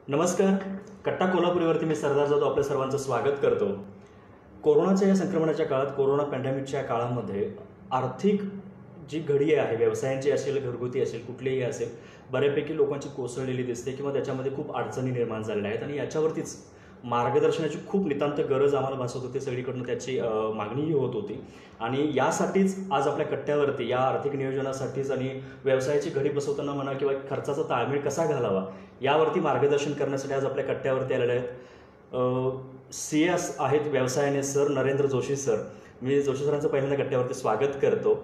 नमस्कार. कट्टा कोल्हापुरीवरती मी सरदार जाधव आपल्या सर्वांचं स्वागत करतो. कोरोनाच्या या संक्रमणाच्या काळात, कोरोना पॅन्डेमिकच्या काळामध्ये आर्थिक जी घडी आहे, व्यवसायांची असेल, घरगुती असेल, कुठलीही असेल, बऱ्यापैकी लोकांची कोसळलेली दिसते किंवा त्याच्यामध्ये खूप अडचणी निर्माण झालेल्या आहेत आणि याच्यावरतीच मार्गदर्शनाची खूप नितांत गरज आम्हाला भासत होती. सगळीकडून त्याची मागणीही होत होती आणि यासाठीच आज आपल्या कट्ट्यावरती या आर्थिक नियोजनासाठीच आणि व्यवसायाची घडी बसवताना म्हणा किंवा खर्चाचा ताळमेळ कसा घालावा यावरती मार्गदर्शन करण्यासाठी आज आपल्या कट्ट्यावरती आलेले आहेत CS आहेत व्यवसायाने सर नरेंद्र जोशी सर. मी जोशी सरांचं पहिल्यांदा कट्ट्यावरती स्वागत करतो.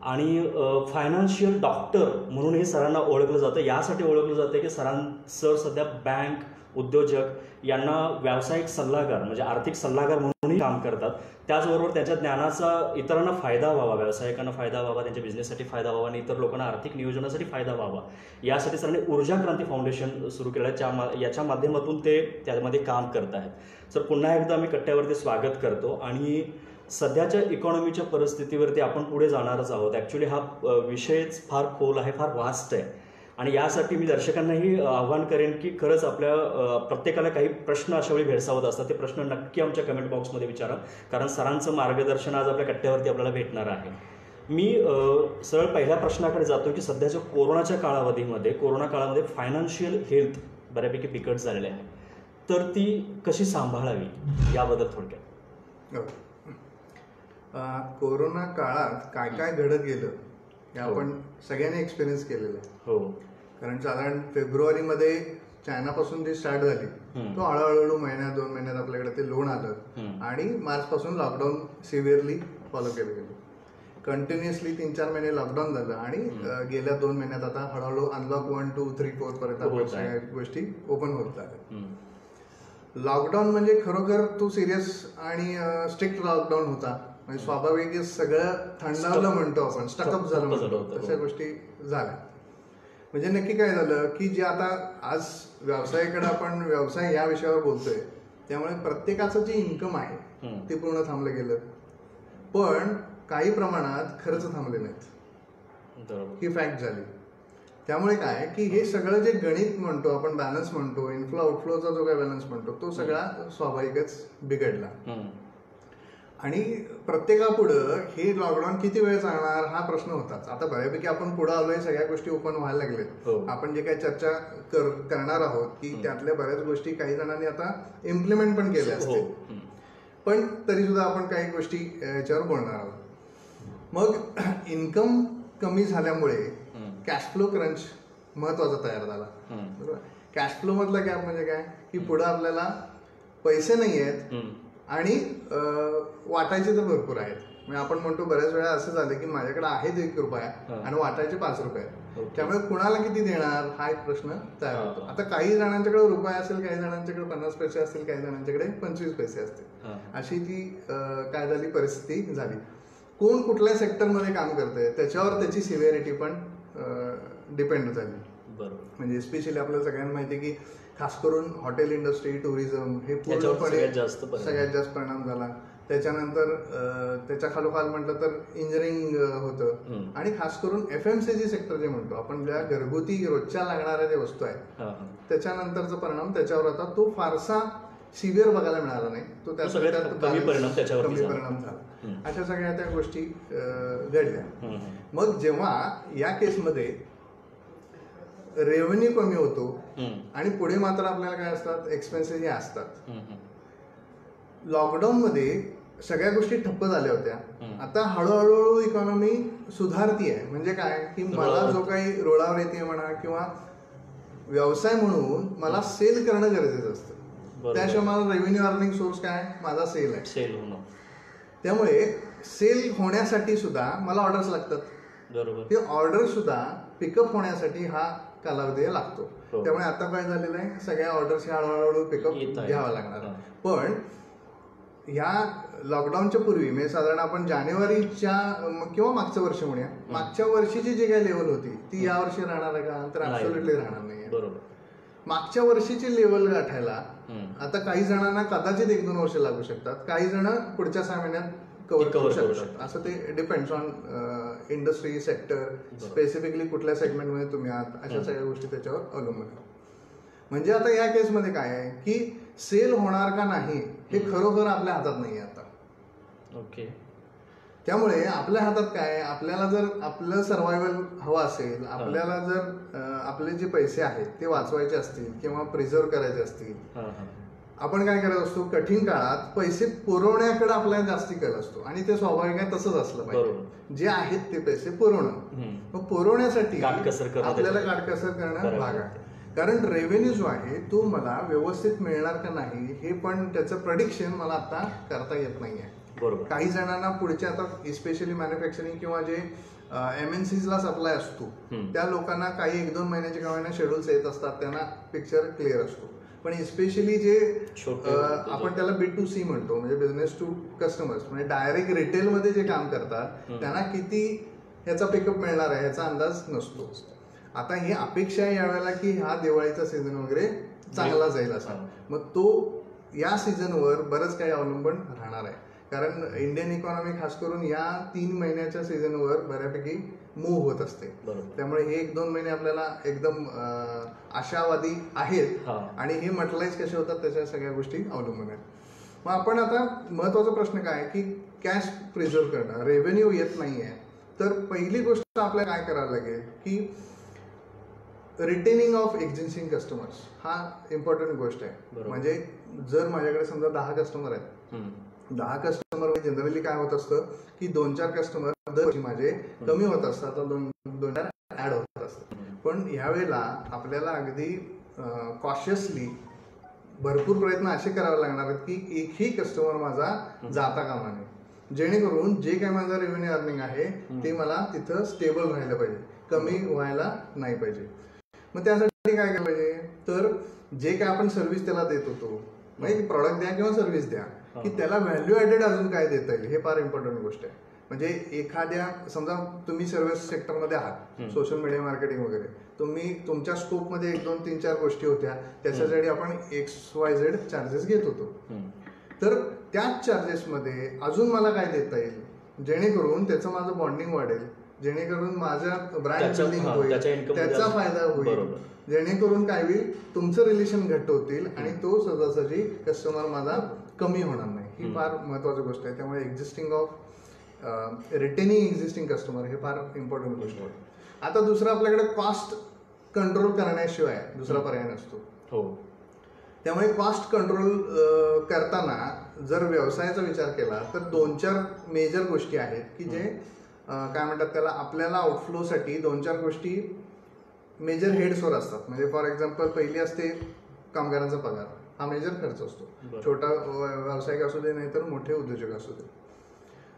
आणि फायनान्शियल डॉक्टर म्हणूनही सरांना ओळखलं जातं. यासाठी ओळखलं जातं की सर सध्या बँक, उद्योजक यांना व्यावसायिक सल्लागार म्हणजे आर्थिक सल्लागार म्हणूनही काम करतात. त्याचबरोबर त्याच्या ज्ञानाचा इतरांना फायदा व्हावा, व्यावसायिकांना फायदा व्हावा, त्यांच्या बिझनेससाठी फायदा व्हावा आणि इतर लोकांना आर्थिक नियोजनासाठी फायदा व्हावा यासाठी सरांनी ऊर्जा क्रांती फाउंडेशन सुरू केलं आहे. याच्या माध्यमातून ते त्यामध्ये काम करत आहेत. सर पुन्हा एकदा मी कट्ट्यावरती स्वागत करतो आणि सध्याच्या इकॉनॉमीच्या परिस्थितीवरती आपण पुढे जाणारच आहोत. ॲक्च्युली हा विषयच फार खोल आहे, फार वास्ट आहे आणि यासाठी मी दर्शकांनाही आव्हान करेन की खरंच आपल्या प्रत्येकाला काही प्रश्न अशा वेळी भेडसावत असतात. ते प्रश्न नक्की आमच्या कमेंट बॉक्समध्ये विचारा, कारण सरांचं मार्गदर्शन आज आपल्या कट्ट्यावरती आपल्याला भेटणार आहे. मी सरळ पहिल्या प्रश्नाकडे जातो की सध्याच्या कोरोनाच्या काळामध्ये फायनान्शियल हेल्थ बऱ्यापैकी बिकट झालेली आहे, तर ती कशी सांभाळावी याबद्दल थोडक्यात. कोरोना काळात काय काय घडत गेलं हे आपण सगळ्यांनी एक्सपिरियन्स केलेलं आहे. हो, कारण साधारण फेब्रुवारीमध्ये चायनापासून जी स्टार्ट झाली तो हळूहळू महिन्यात 2 महिन्यात आपल्याकडे ते लोन आलं आणि मार्चपासून लॉकडाऊन सिव्हिअरली फॉलो केलं गेलं. कंटिन्युअसली 3-4 महिने लॉकडाऊन झालं आणि गेल्या 2 महिन्यात आता हळूहळू अनलॉक 1, 2, 3, 4 पर्यंत आपण सगळ्या गोष्टी ओपन होत आहेत. लॉकडाऊन म्हणजे खरोखर तो सिरियस आणि स्ट्रिक्ट लॉकडाऊन होता. म्हणजे स्वाभाविक सगळं थंडावलं म्हणतो आपण, स्टकअप झालं म्हणतो, तशा गोष्टी झाल्या. म्हणजे नक्की काय झालं की जे आता आज व्यवसायाकडे आपण व्यवसाय या विषयावर बोलतोय त्यामुळे प्रत्येकाचं जे इन्कम आहे ते पूर्ण थांबलं गेलं, पण काही प्रमाणात खर्च थांबले नाहीत, ही फॅक्ट झाली. त्यामुळे काय की हे सगळं जे गणित म्हणतो आपण, बॅलन्स म्हणतो, इनफ्लो आउटफ्लोचा जो काय बॅलन्स म्हणतो, तो सगळा स्वाभाविकच बिघडला. आणि प्रत्येकापुढं हे लॉकडाऊन किती वेळ चालणार हा प्रश्न होताच. आता बऱ्यापैकी आपण पुढे आलोय, सगळ्या गोष्टी ओपन व्हायला लागलेत. आपण जे काही चर्चा करणार आहोत की त्यातल्या बऱ्याच गोष्टी काही जणांनी आता इम्प्लिमेंट पण केल्या असतील, पण तरी सुद्धा आपण काही गोष्टी याच्यावर बोलणार आहोत. मग इन्कम कमी झाल्यामुळे कॅश फ्लो क्रंच महत्वाचा तयार झाला. बरोबर. कॅश फ्लो मधला गॅप म्हणजे काय की पुढे आपल्याला पैसे नाही आहेत आणि वाटायचे तर भरपूर आहेत. म्हणजे आपण म्हणतो बऱ्याच वेळा असं झालं की माझ्याकडे आहेत ₹1 आणि वाटायचे ₹5. त्यामुळे कुणाला किती देणार हा एक प्रश्न तयार होतो. आता काही जणांच्याकडे रुपये असेल, काही जणांच्याकडे 50 पैसे असतील, काही जणांच्याकडे 25 पैसे असतील. अशी ती काय झाली परिस्थिती झाली. कोण कुठल्या सेक्टरमध्ये काम करतंय त्याच्यावर त्याची सिव्हिअरिटी पण डिपेंड झाली. म्हणजे स्पेशली आपल्याला सगळ्यांना माहिती आहे की खास करून हॉटेल इंडस्ट्री, टुरिझम हे पूर्णपणे सगळ्यात जास्त परिणाम झाला. त्याच्यानंतर त्याच्या खालोखाल म्हटलं तर इंजिनिअरिंग होतं आणि खास करून FMCG सेक्टर जे म्हणतो आपण, ज्या घरगुती रोजच्या लागणाऱ्या ज्या वस्तू आहेत त्याच्यानंतरचा परिणाम त्याच्यावर होता. तो फारसा सिव्हिअर बघायला मिळाला नाही, तो कमी परिणाम झाला. अशा सगळ्या त्या गोष्टी घडल्या. मग जेव्हा या केसमध्ये रेव्हेन्यू कमी होतो आणि पुढे मात्र आपल्याला काय असतात, एक्सपेन्सेस हे असतात. लॉकडाऊन मध्ये सगळ्या गोष्टी ठप्प झाल्या होत्या. आता हळूहळू इकॉनॉमी सुधारतीये. म्हणजे काय की मला जो काही रोळावर येते म्हणा किंवा व्यवसाय म्हणून मला सेल करणं गरजेचं असतं. त्याशिवाय मला रेव्हेन्यू अर्निंग सोर्स काय, माझा सेल आहे. सेल होणं. त्यामुळे सेल होण्यासाठी सुद्धा मला ऑर्डर्स लागतात. बरोबर. ते ऑर्डर सुद्धा पिकअप होण्यासाठी हा कालावधी लागतो. त्यामुळे आता काय झालेलं आहे, सगळ्या ऑर्डर्स हळूहळू पिकअप घ्यावा लागणार. पण ह्या लॉकडाऊनच्या पूर्वी म्हणजे साधारण आपण जानेवारीच्या किंवा मागच्या वर्षी म्हणूया, मागच्या वर्षीची जी काही लेवल होती ती या वर्षी राहणार आहे का, तर ऍब्सोल्युटली राहणार नाही. बरोबर. मागच्या वर्षीची लेवल गाठायला आता काही जणांना कदाचित 1-2 वर्ष लागू शकतात, काही जण पुढच्या 6 महिन्यात कव्हर करू शकतात. असं ते depends on industry sector, specifically कुठल्या सेगमेंटमध्ये तुम्ही आहात, अशा सगळ्या गोष्टी त्याच्यावर अवलंबून आहेत. म्हणजे आता या केसमध्ये काय आहे की सेल होणार का नाही हे खरोखर आपल्या हातात नाही आता. ओके. त्यामुळे आपल्या हातात काय, आपल्याला जर आपलं सर्व्हायव्हल हवं असेल, आपल्याला जर आपले जे पैसे आहेत ते वाचवायचे असतील किंवा प्रिझर्व करायचे असतील, आपण काय करत असतो, कठीण काळात पैसे पुरवण्याकडे आपल्याला जास्ती कल असतो आणि ते स्वाभाविक आहे, तसंच असलं पाहिजे. जे आहेत ते पैसे पुरवणं, मग पुरवण्यासाठी आपल्याला काटकसर करणं भाग आहे. कारण रेव्हेन्यू जो आहे तो मला व्यवस्थित मिळणार का नाही हे पण त्याचं प्रेडिक्शन मला आता करता येत नाहीये. बरोबर. काही जणांना पुढच्या आता इस्पेशली मॅन्युफॅक्चरिंग किंवा जे MNCsला सप्लाय असतो त्या लोकांना काही 1-2 महिन्याचे का शेड्यूल्स येत असतात, त्यांना पिक्चर क्लिअर असतो. पण इस्पेशली जे आपण त्याला B2C म्हणतो, म्हणजे बिझनेस टू कस्टमर्स, म्हणजे डायरेक्ट रिटेलमध्ये जे काम करतात त्यांना किती ह्याचा पिकअप मिळणार आहे ह्याचा अंदाज नसतो. आता ही अपेक्षा आहे यावेळेला की हा दिवाळीचा सीझन वगैरे चांगला जाईल असा, मग तो या सीझनवर बरंच काही अवलंबून राहणार आहे. कारण इंडियन इकॉनॉमी खास करून या 3 महिन्याच्या सीझनवर बऱ्यापैकी मूव्ह होत असते. त्यामुळे हे 1-2 महिने आपल्याला एकदम आशावादी आहेत आणि हे म्हटलंच कसे होतात त्याच्या सगळ्या गोष्टी अवलंबून आहेत. मग आपण आता महत्वाचा प्रश्न काय आहे की कॅश प्रिझर्व करणं, रेव्हेन्यू येत नाहीये, तर पहिली गोष्ट आपल्याला काय करायला लागेल की रिटेनिंग ऑफ एक्झिस्टिंग कस्टमर्स हा इम्पॉर्टंट गोष्ट आहे. म्हणजे जर माझ्याकडे समजा 10 कस्टमर आहेत, 10 कस्टमर जनरली काय होत असतं की 2-4 कस्टमर दरवर्षी माझे कमी होत असतात, 2-4 ऍड होत असतात. पण यावेळेला आपल्याला अगदी कॉशियसली भरपूर प्रयत्न असे करावे लागणार आहेत की एकही कस्टमर माझा जाता कामा नये, जेणेकरून जे काही माझं रेव्हेन्यू अर्निंग आहे ते मला तिथं स्टेबल राहिलं पाहिजे, कमी व्हायला नाही पाहिजे. मग त्यासाठी काय केलं पाहिजे, तर जे काय आपण सर्व्हिस त्याला देत होतो, म्हणजे प्रॉडक्ट द्या किंवा सर्व्हिस द्या, की त्याला व्हॅल्यू ऍडेड अजून काय देता येईल हे फार इम्पॉर्टंट गोष्ट आहे. म्हणजे एखाद्या समजा तुम्ही सर्व्हिस सेक्टरमध्ये आहात, सोशल मीडिया मार्केटिंग वगैरे, तुम्ही तुमच्या स्कोपमध्ये 1-2-3-4 गोष्टी होत्या, त्याच्यासाठी आपण XYZ चार्जेस घेत होतो. तर त्याच चार्जेसमध्ये अजून मला काय देता येईल जेणेकरून त्याचं माझं बॉन्डिंग वाढेल, जेणेकरून माझ्या ब्रँड बिल्डिंग होईल, त्याचा फायदा होईल, जेणेकरून काय होईल तुमचं रिलेशन घट्ट होतील आणि तो सहजासहजी कस्टमर माझा कमी होणार नाही. ही फार महत्वाची गोष्ट आहे. त्यामुळे रिटेनिंग एक्झिस्टिंग कस्टमर हे फार इम्पॉर्टंट गोष्ट आहे. आता दुसरं आपल्याकडे कॉस्ट कंट्रोल करण्याशिवाय दुसरा पर्याय नसतो. त्यामुळे कॉस्ट कंट्रोल करताना जर व्यवसायाचा विचार केला तर 2-4 मेजर गोष्टी आहेत की जे काय म्हणतात त्याला, आपल्याला आउटफ्लोसाठी 2-4 गोष्टी मेजर हेड्सवर असतात. म्हणजे फॉर एक्झाम्पल पहिली असते कामगारांचा पगार, हा मेजर खर्च असतो. छोटा व्यावसायिक असू दे नाही तर मोठे उद्योजक असू दे,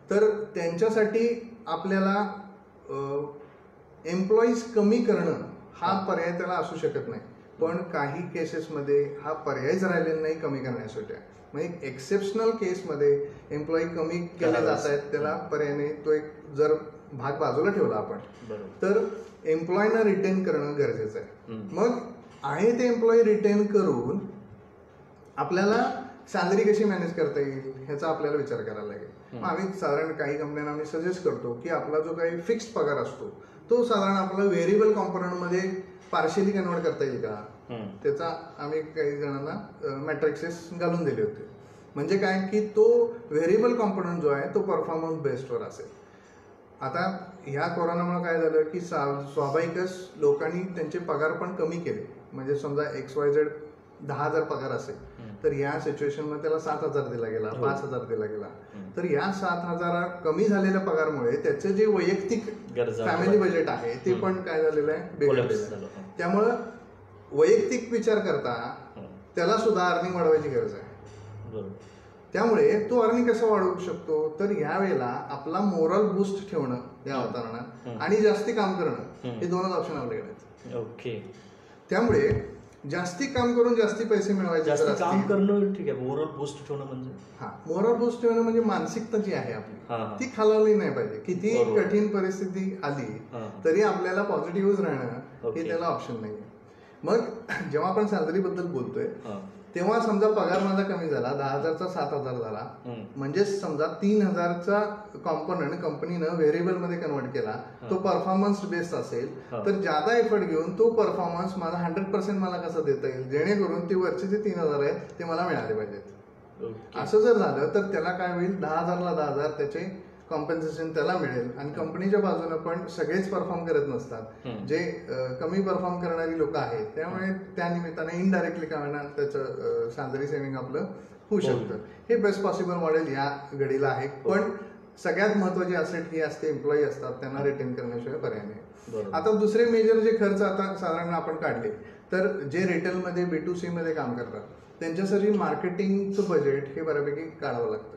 तर त्यांच्यासाठी आपल्याला एम्प्लॉईज कमी करणं हा पर्याय त्याला असू शकत नाही. पण काही केसेसमध्ये हा पर्यायच राहिलेला नाही कमी करण्यासाठी. म्हणजे एक्सेप्शनल केसमध्ये एम्प्लॉई कमी केले जात आहेत, त्याला पर्याय नाही. तो एक जर भाग बाजूला ठेवला आपण, तर एम्प्लॉईना रिटेन करणं गरजेचं आहे. मग आहे ते एम्प्लॉई रिटेन करून आपल्याला सॅलरी कशी मॅनेज करता येईल ह्याचा आपल्याला विचार करायला लागेल. मग आम्ही साधारण काही कंपन्यांना आम्ही सजेस्ट करतो की आपला जो काही फिक्स्ड पगार असतो तो साधारण आपला व्हेरिएबल कॉम्पोनंटमध्ये पार्शियली कन्वर्ट करता येईल का, त्याचा आम्ही काही जणांना मॅट्रिक्सेस घालून दिले होते. म्हणजे काय की तो व्हेरिएबल कॉम्पोनंट जो आहे तो परफॉर्मन्स बेस्डवर असेल. आता ह्या कोरोनामुळे काय झालं की स्वाभाविकच लोकांनी त्यांचे पगार पण कमी केले. म्हणजे समजा XYZ 10,000 पगार असेल तर या सिच्युएशनमध्ये त्याला 7,000 दिला गेला, 5,000 दिला गेला. तर या 7,000 कमी झालेल्या पगारमुळे त्याचे जे वैयक्तिक फॅमिली बजेट आहे ते पण काय झालेलं आहे, बिघडलेलं आहे. त्यामुळं वैयक्तिक विचार करता त्याला सुद्धा अर्निंग वाढवायची गरज आहे. त्यामुळे तो अर्निंग कसं वाढवू शकतो, तर यावेळेला आपला मोरल बूस्ट ठेवणं या वातावरणात आणि जास्ती काम करणं हे 2च ऑप्शन आपल्याकडे आहेत. ओके. त्यामुळे जास्ती काम करून जास्ती पैसे मिळवायचे, काम करणं ठीक आहे. मोरल बूस्ट ठेवणं म्हणजे मोरल बूस्ट ठेवणं म्हणजे मानसिकता जी आहे आपली ती खालावली नाही पाहिजे. किती कठीण परिस्थिती आली तरी आपल्याला पॉझिटिव्हच राहणं हे त्याला ऑप्शन नाहीये. मग जेव्हा आपण सॅलरी बद्दल बोलतोय तेव्हा समजा पगार माझा कमी झाला, 10,000चा 7,000 झाला, म्हणजे समजा 3,000चा कॉम्पोनंट कंपनीनं व्हेरिएबल मध्ये कन्वर्ट केला, तो परफॉर्मन्स बेस्ड असेल, तर ज्यादा एफर्ट घेऊन तो परफॉर्मन्स मला 100% मला कसा देता येईल, जेणेकरून ती वरचे जे 3,000 आहेत ते मला मिळाले पाहिजेत. असं जर झालं तर त्याला काय होईल, 10,000ला 10,000 त्याचे कॉम्पेन्सेशन त्याला मिळेल. आणि कंपनीच्या बाजूने पण सगळेच परफॉर्म करत नसतात, जे कमी परफॉर्म करणारी लोक आहेत, त्यामुळे त्या निमित्ताने इनडायरेक्टली काय होणार, त्याचं सॅलरी सेव्हिंग आपलं होऊ शकतं. हे बेस्ट पॉसिबल मॉडेल या घडीला आहे. पण सगळ्यात महत्वाची असेट ही असते, एम्प्लॉई असतात, त्यांना रिटेन करण्याशिवाय पर्याय नाही. आता दुसरे मेजर जे खर्च आता साधारण आपण काढले, तर जे रिटेलमध्ये B2C मध्ये काम करतात त्यांच्यासाठी मार्केटिंगचं बजेट हे बऱ्यापैकी काढावं लागतं.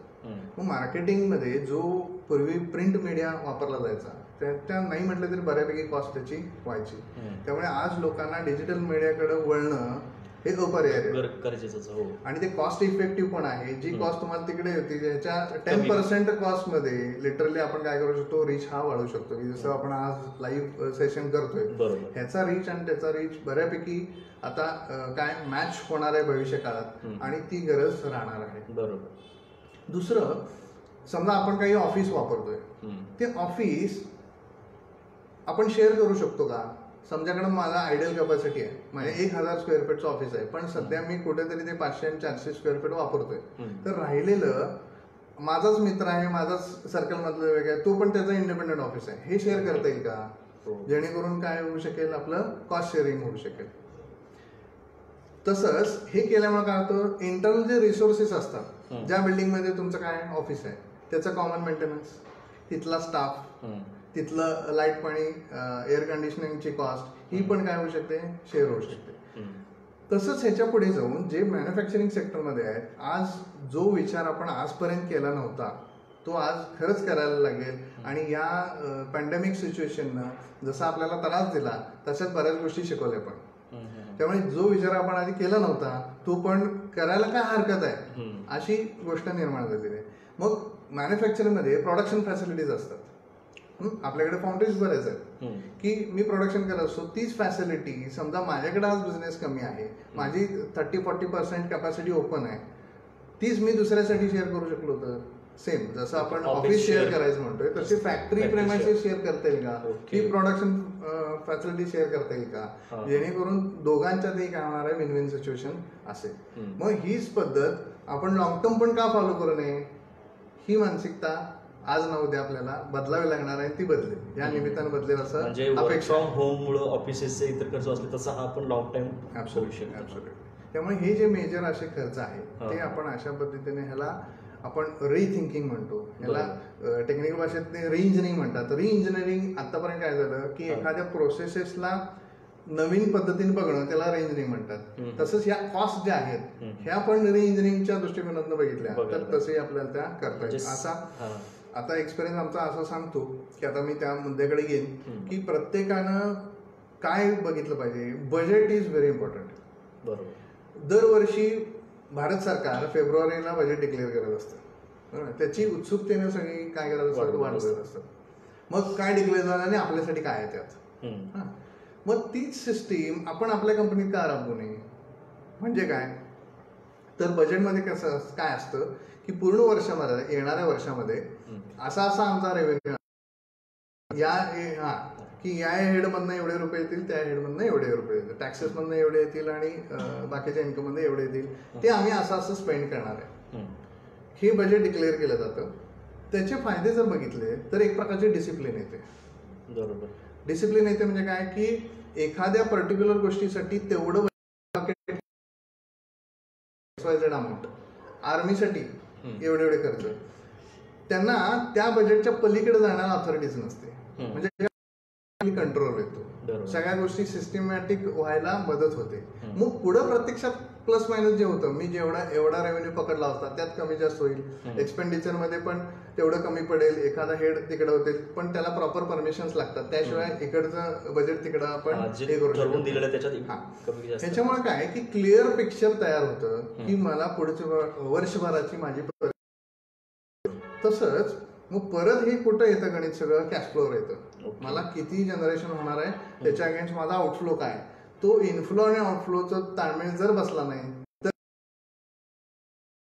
मग मार्केटिंगमध्ये जो पूर्वी प्रिंट मीडिया वापरला जायचा, त्या नाही म्हटलं तरी बऱ्यापैकी कॉस्ट त्याची व्हायची. त्यामुळे आज लोकांना डिजिटल मीडियाकडे वळणं हे अपरिहार्य आहे. आणि ते कॉस्ट इफेक्टिव्ह पण आहे. जी कॉस्ट तुम्हाला तिकडे होती त्याच्या 10% कॉस्ट मध्ये लिटरली आपण काय करू शकतो, रीच हा वाढवू शकतो. की जसं आपण आज लाईव्ह सेशन करतोय, ह्याचा रीच आणि त्याचा रीच बऱ्यापैकी आता काय मॅच होणार आहे भविष्य काळात, आणि ती गरज राहणार आहे. बरोबर. दुसरं, समजा आपण काही ऑफिस वापरतोय, ते ऑफिस आपण शेअर करू शकतो का? समजाकडे माझा आयडियल कॅपॅसिटी आहे, म्हणजे 1,000 स्क्वेअर फीटचं ऑफिस आहे, पण सध्या मी कुठेतरी ते 500 आणि 400 स्क्वेअर फीट वापरतोय. तर राहिलेलं माझाच मित्र आहे, माझाच सर्कल मधलं वेगळं आहे, तो पण त्याचा इंडिपेंडेंट ऑफिस आहे, हे शेअर करता येईल का? जेणेकरून काय होऊ शकेल, आपलं कॉस्ट शेअरिंग होऊ शकेल. तसंच हे केल्यामुळे काय होतं, इंटरनल जे रिसोर्सेस असतात, ज्या बिल्डिंगमध्ये तुमचं काय ऑफिस आहे त्याचं कॉमन मेंटेनन्स, तिथला स्टाफ, तिथलं लाईट पाणी, एअर कंडिशनिंगची कॉस्ट, ही पण काय होऊ शकते, शेअर होऊ शकते. तसंच ह्याच्या पुढे जाऊन जे मॅन्युफॅक्चरिंग सेक्टरमध्ये आहेत, आज जो विचार आपण आजपर्यंत केला नव्हता तो आज खरंच करायला लागेल. आणि या पॅन्डेमिक सिच्युएशननं जसा आपल्याला त्रास दिला तशाच बऱ्याच गोष्टी शिकवल्या पण. त्यामुळे जो विचार आपण आधी केला नव्हता तो पण करायला काय हरकत आहे, अशी गोष्ट निर्माण झालेली आहे. मग मॅन्युफॅक्चरिंगमध्ये प्रोडक्शन फॅसिलिटीज असतात. आपल्याकडे फाउंड्रीज बरेच आहेत की मी प्रोडक्शन करत असतो, तीच फॅसिलिटी समजा माझ्याकडे आज बिझनेस कमी आहे, माझी 30-40% कॅपॅसिटी ओपन आहे, तीच मी दुसऱ्यासाठी शेअर करू शकलो तर सेम जसं आपण ऑफिस शेअर करायचं म्हणतोय तशी फॅक्टरी प्रेमायसेस शेअर करता येईल का, की प्रोडक्शन फॅसिलिटी शेअर करता येईल का, जेणेकरून दोघांच्यातही काय होणार आहे, विन विन सिच्युएशन असेल. मग हीच पद्धत आपण लॉंग टर्म पण का फॉलो करू नये, ही मानसिकता आज ना उद्या आपल्याला बदलावी लागणार आहे, ती बदलेल, या निमित्तानं बदलेल असं अपेक्षा. होम मुळे ऑफिसेसचे इतर खर्च असले तसं हा आपण लॉंग टाइम ऍब्सोल्युटली. त्यामुळे हे जे मेजर असे खर्च आहेत ते आपण अशा पद्धतीने ह्याला आपण रिथिंकिंग म्हणतो, याला टेक्निकल भाषेत रिइंजिनिअरिंग म्हणतात. रिइंजिनिअरिंग आतापर्यंत काय झालं की एखाद्या प्रोसेसेसला नवीन पद्धतीने बघणं, त्याला रिइंजिनिअरिंग म्हणतात. तसंच ह्या कॉस्ट ज्या आहेत ह्या पण रिइंजिनिअरिंगच्या दृष्टिकोनातून बघितल्या तर तसंही आपल्याला त्या करता येईल. असा आता एक्सपिरियन्स आमचा असं सांगतो की आता मी त्या मुद्द्याकडे येईन की प्रत्येकानं काय बघितलं पाहिजे. Budget is very important. बरोबर. दरवर्षी भारत सरकार फेब्रुवारीला बजेट डिक्लेअर करत असतं, त्याची उत्सुकतेने सगळी काय करत असतात, वाट बघत असतात. मग काय डिक्लेअर झालं आणि आपल्यासाठी काय आहे त्यात. मग तीच सिस्टीम आपण आपल्या कंपनीत का राबवू नये. म्हणजे काय तर बजेटमध्ये कसं काय असतं की पूर्ण वर्षामध्ये, येणाऱ्या वर्षामध्ये असा आमचा रेव्हेन्यू की या हेडमधनं एवढे रुपये येतील, त्या हेडमधनं एवढे रुपये येतील, टॅक्सेसमधनं एवढे येतील आणि बाकीच्या इन्कममधनं एवढे येतील, ते आम्ही असं स्पेंड करणार आहे. हे बजेट डिक्लेअर केलं जातं. त्याचे फायदे जर बघितले तर एक प्रकारचे डिसिप्लिन येते. बरोबर. डिसिप्लिन येते म्हणजे काय की एखाद्या पर्टिक्युलर गोष्टीसाठी तेवढं अमाऊंट, आर्मीसाठी एवढे खर्च, त्यांना त्या बजेटच्या पलीकडे जाण्याला ऑथॉरिटीज नसते. म्हणजे कंट्रोल येतो, सगळ्या गोष्टी सिस्टमॅटिक व्हायला मदत होते. मग पुढे प्रत्यक्षात प्लस मायनस जे होतं, मी एवढा रेव्हेन्यू पकडला होता त्यात कमी जास्त होईल, एक्सपेंडिचर मध्ये पण तेवढं कमी पडेल, एखादा हेड तिकडे होते, पण त्याला प्रॉपर परमिशन्स लागतात, त्याशिवाय इकडचं बजेट तिकडं आपण हे करू शकतो. ह्याच्यामुळे काय की क्लिअर पिक्चर तयार होतं की मला पुढच्या वर्षभराची माझी. तसंच मग परत हे कुठं येतं गणित, सगळं कॅश फ्लोवर येतं. मला किती जनरेशन होणार आहे त्याच्या अगेन्स्ट माझा आउटफ्लो काय, तो इनफ्लो आणि आउटफ्लोचा ताळमेळ जर बसला नाही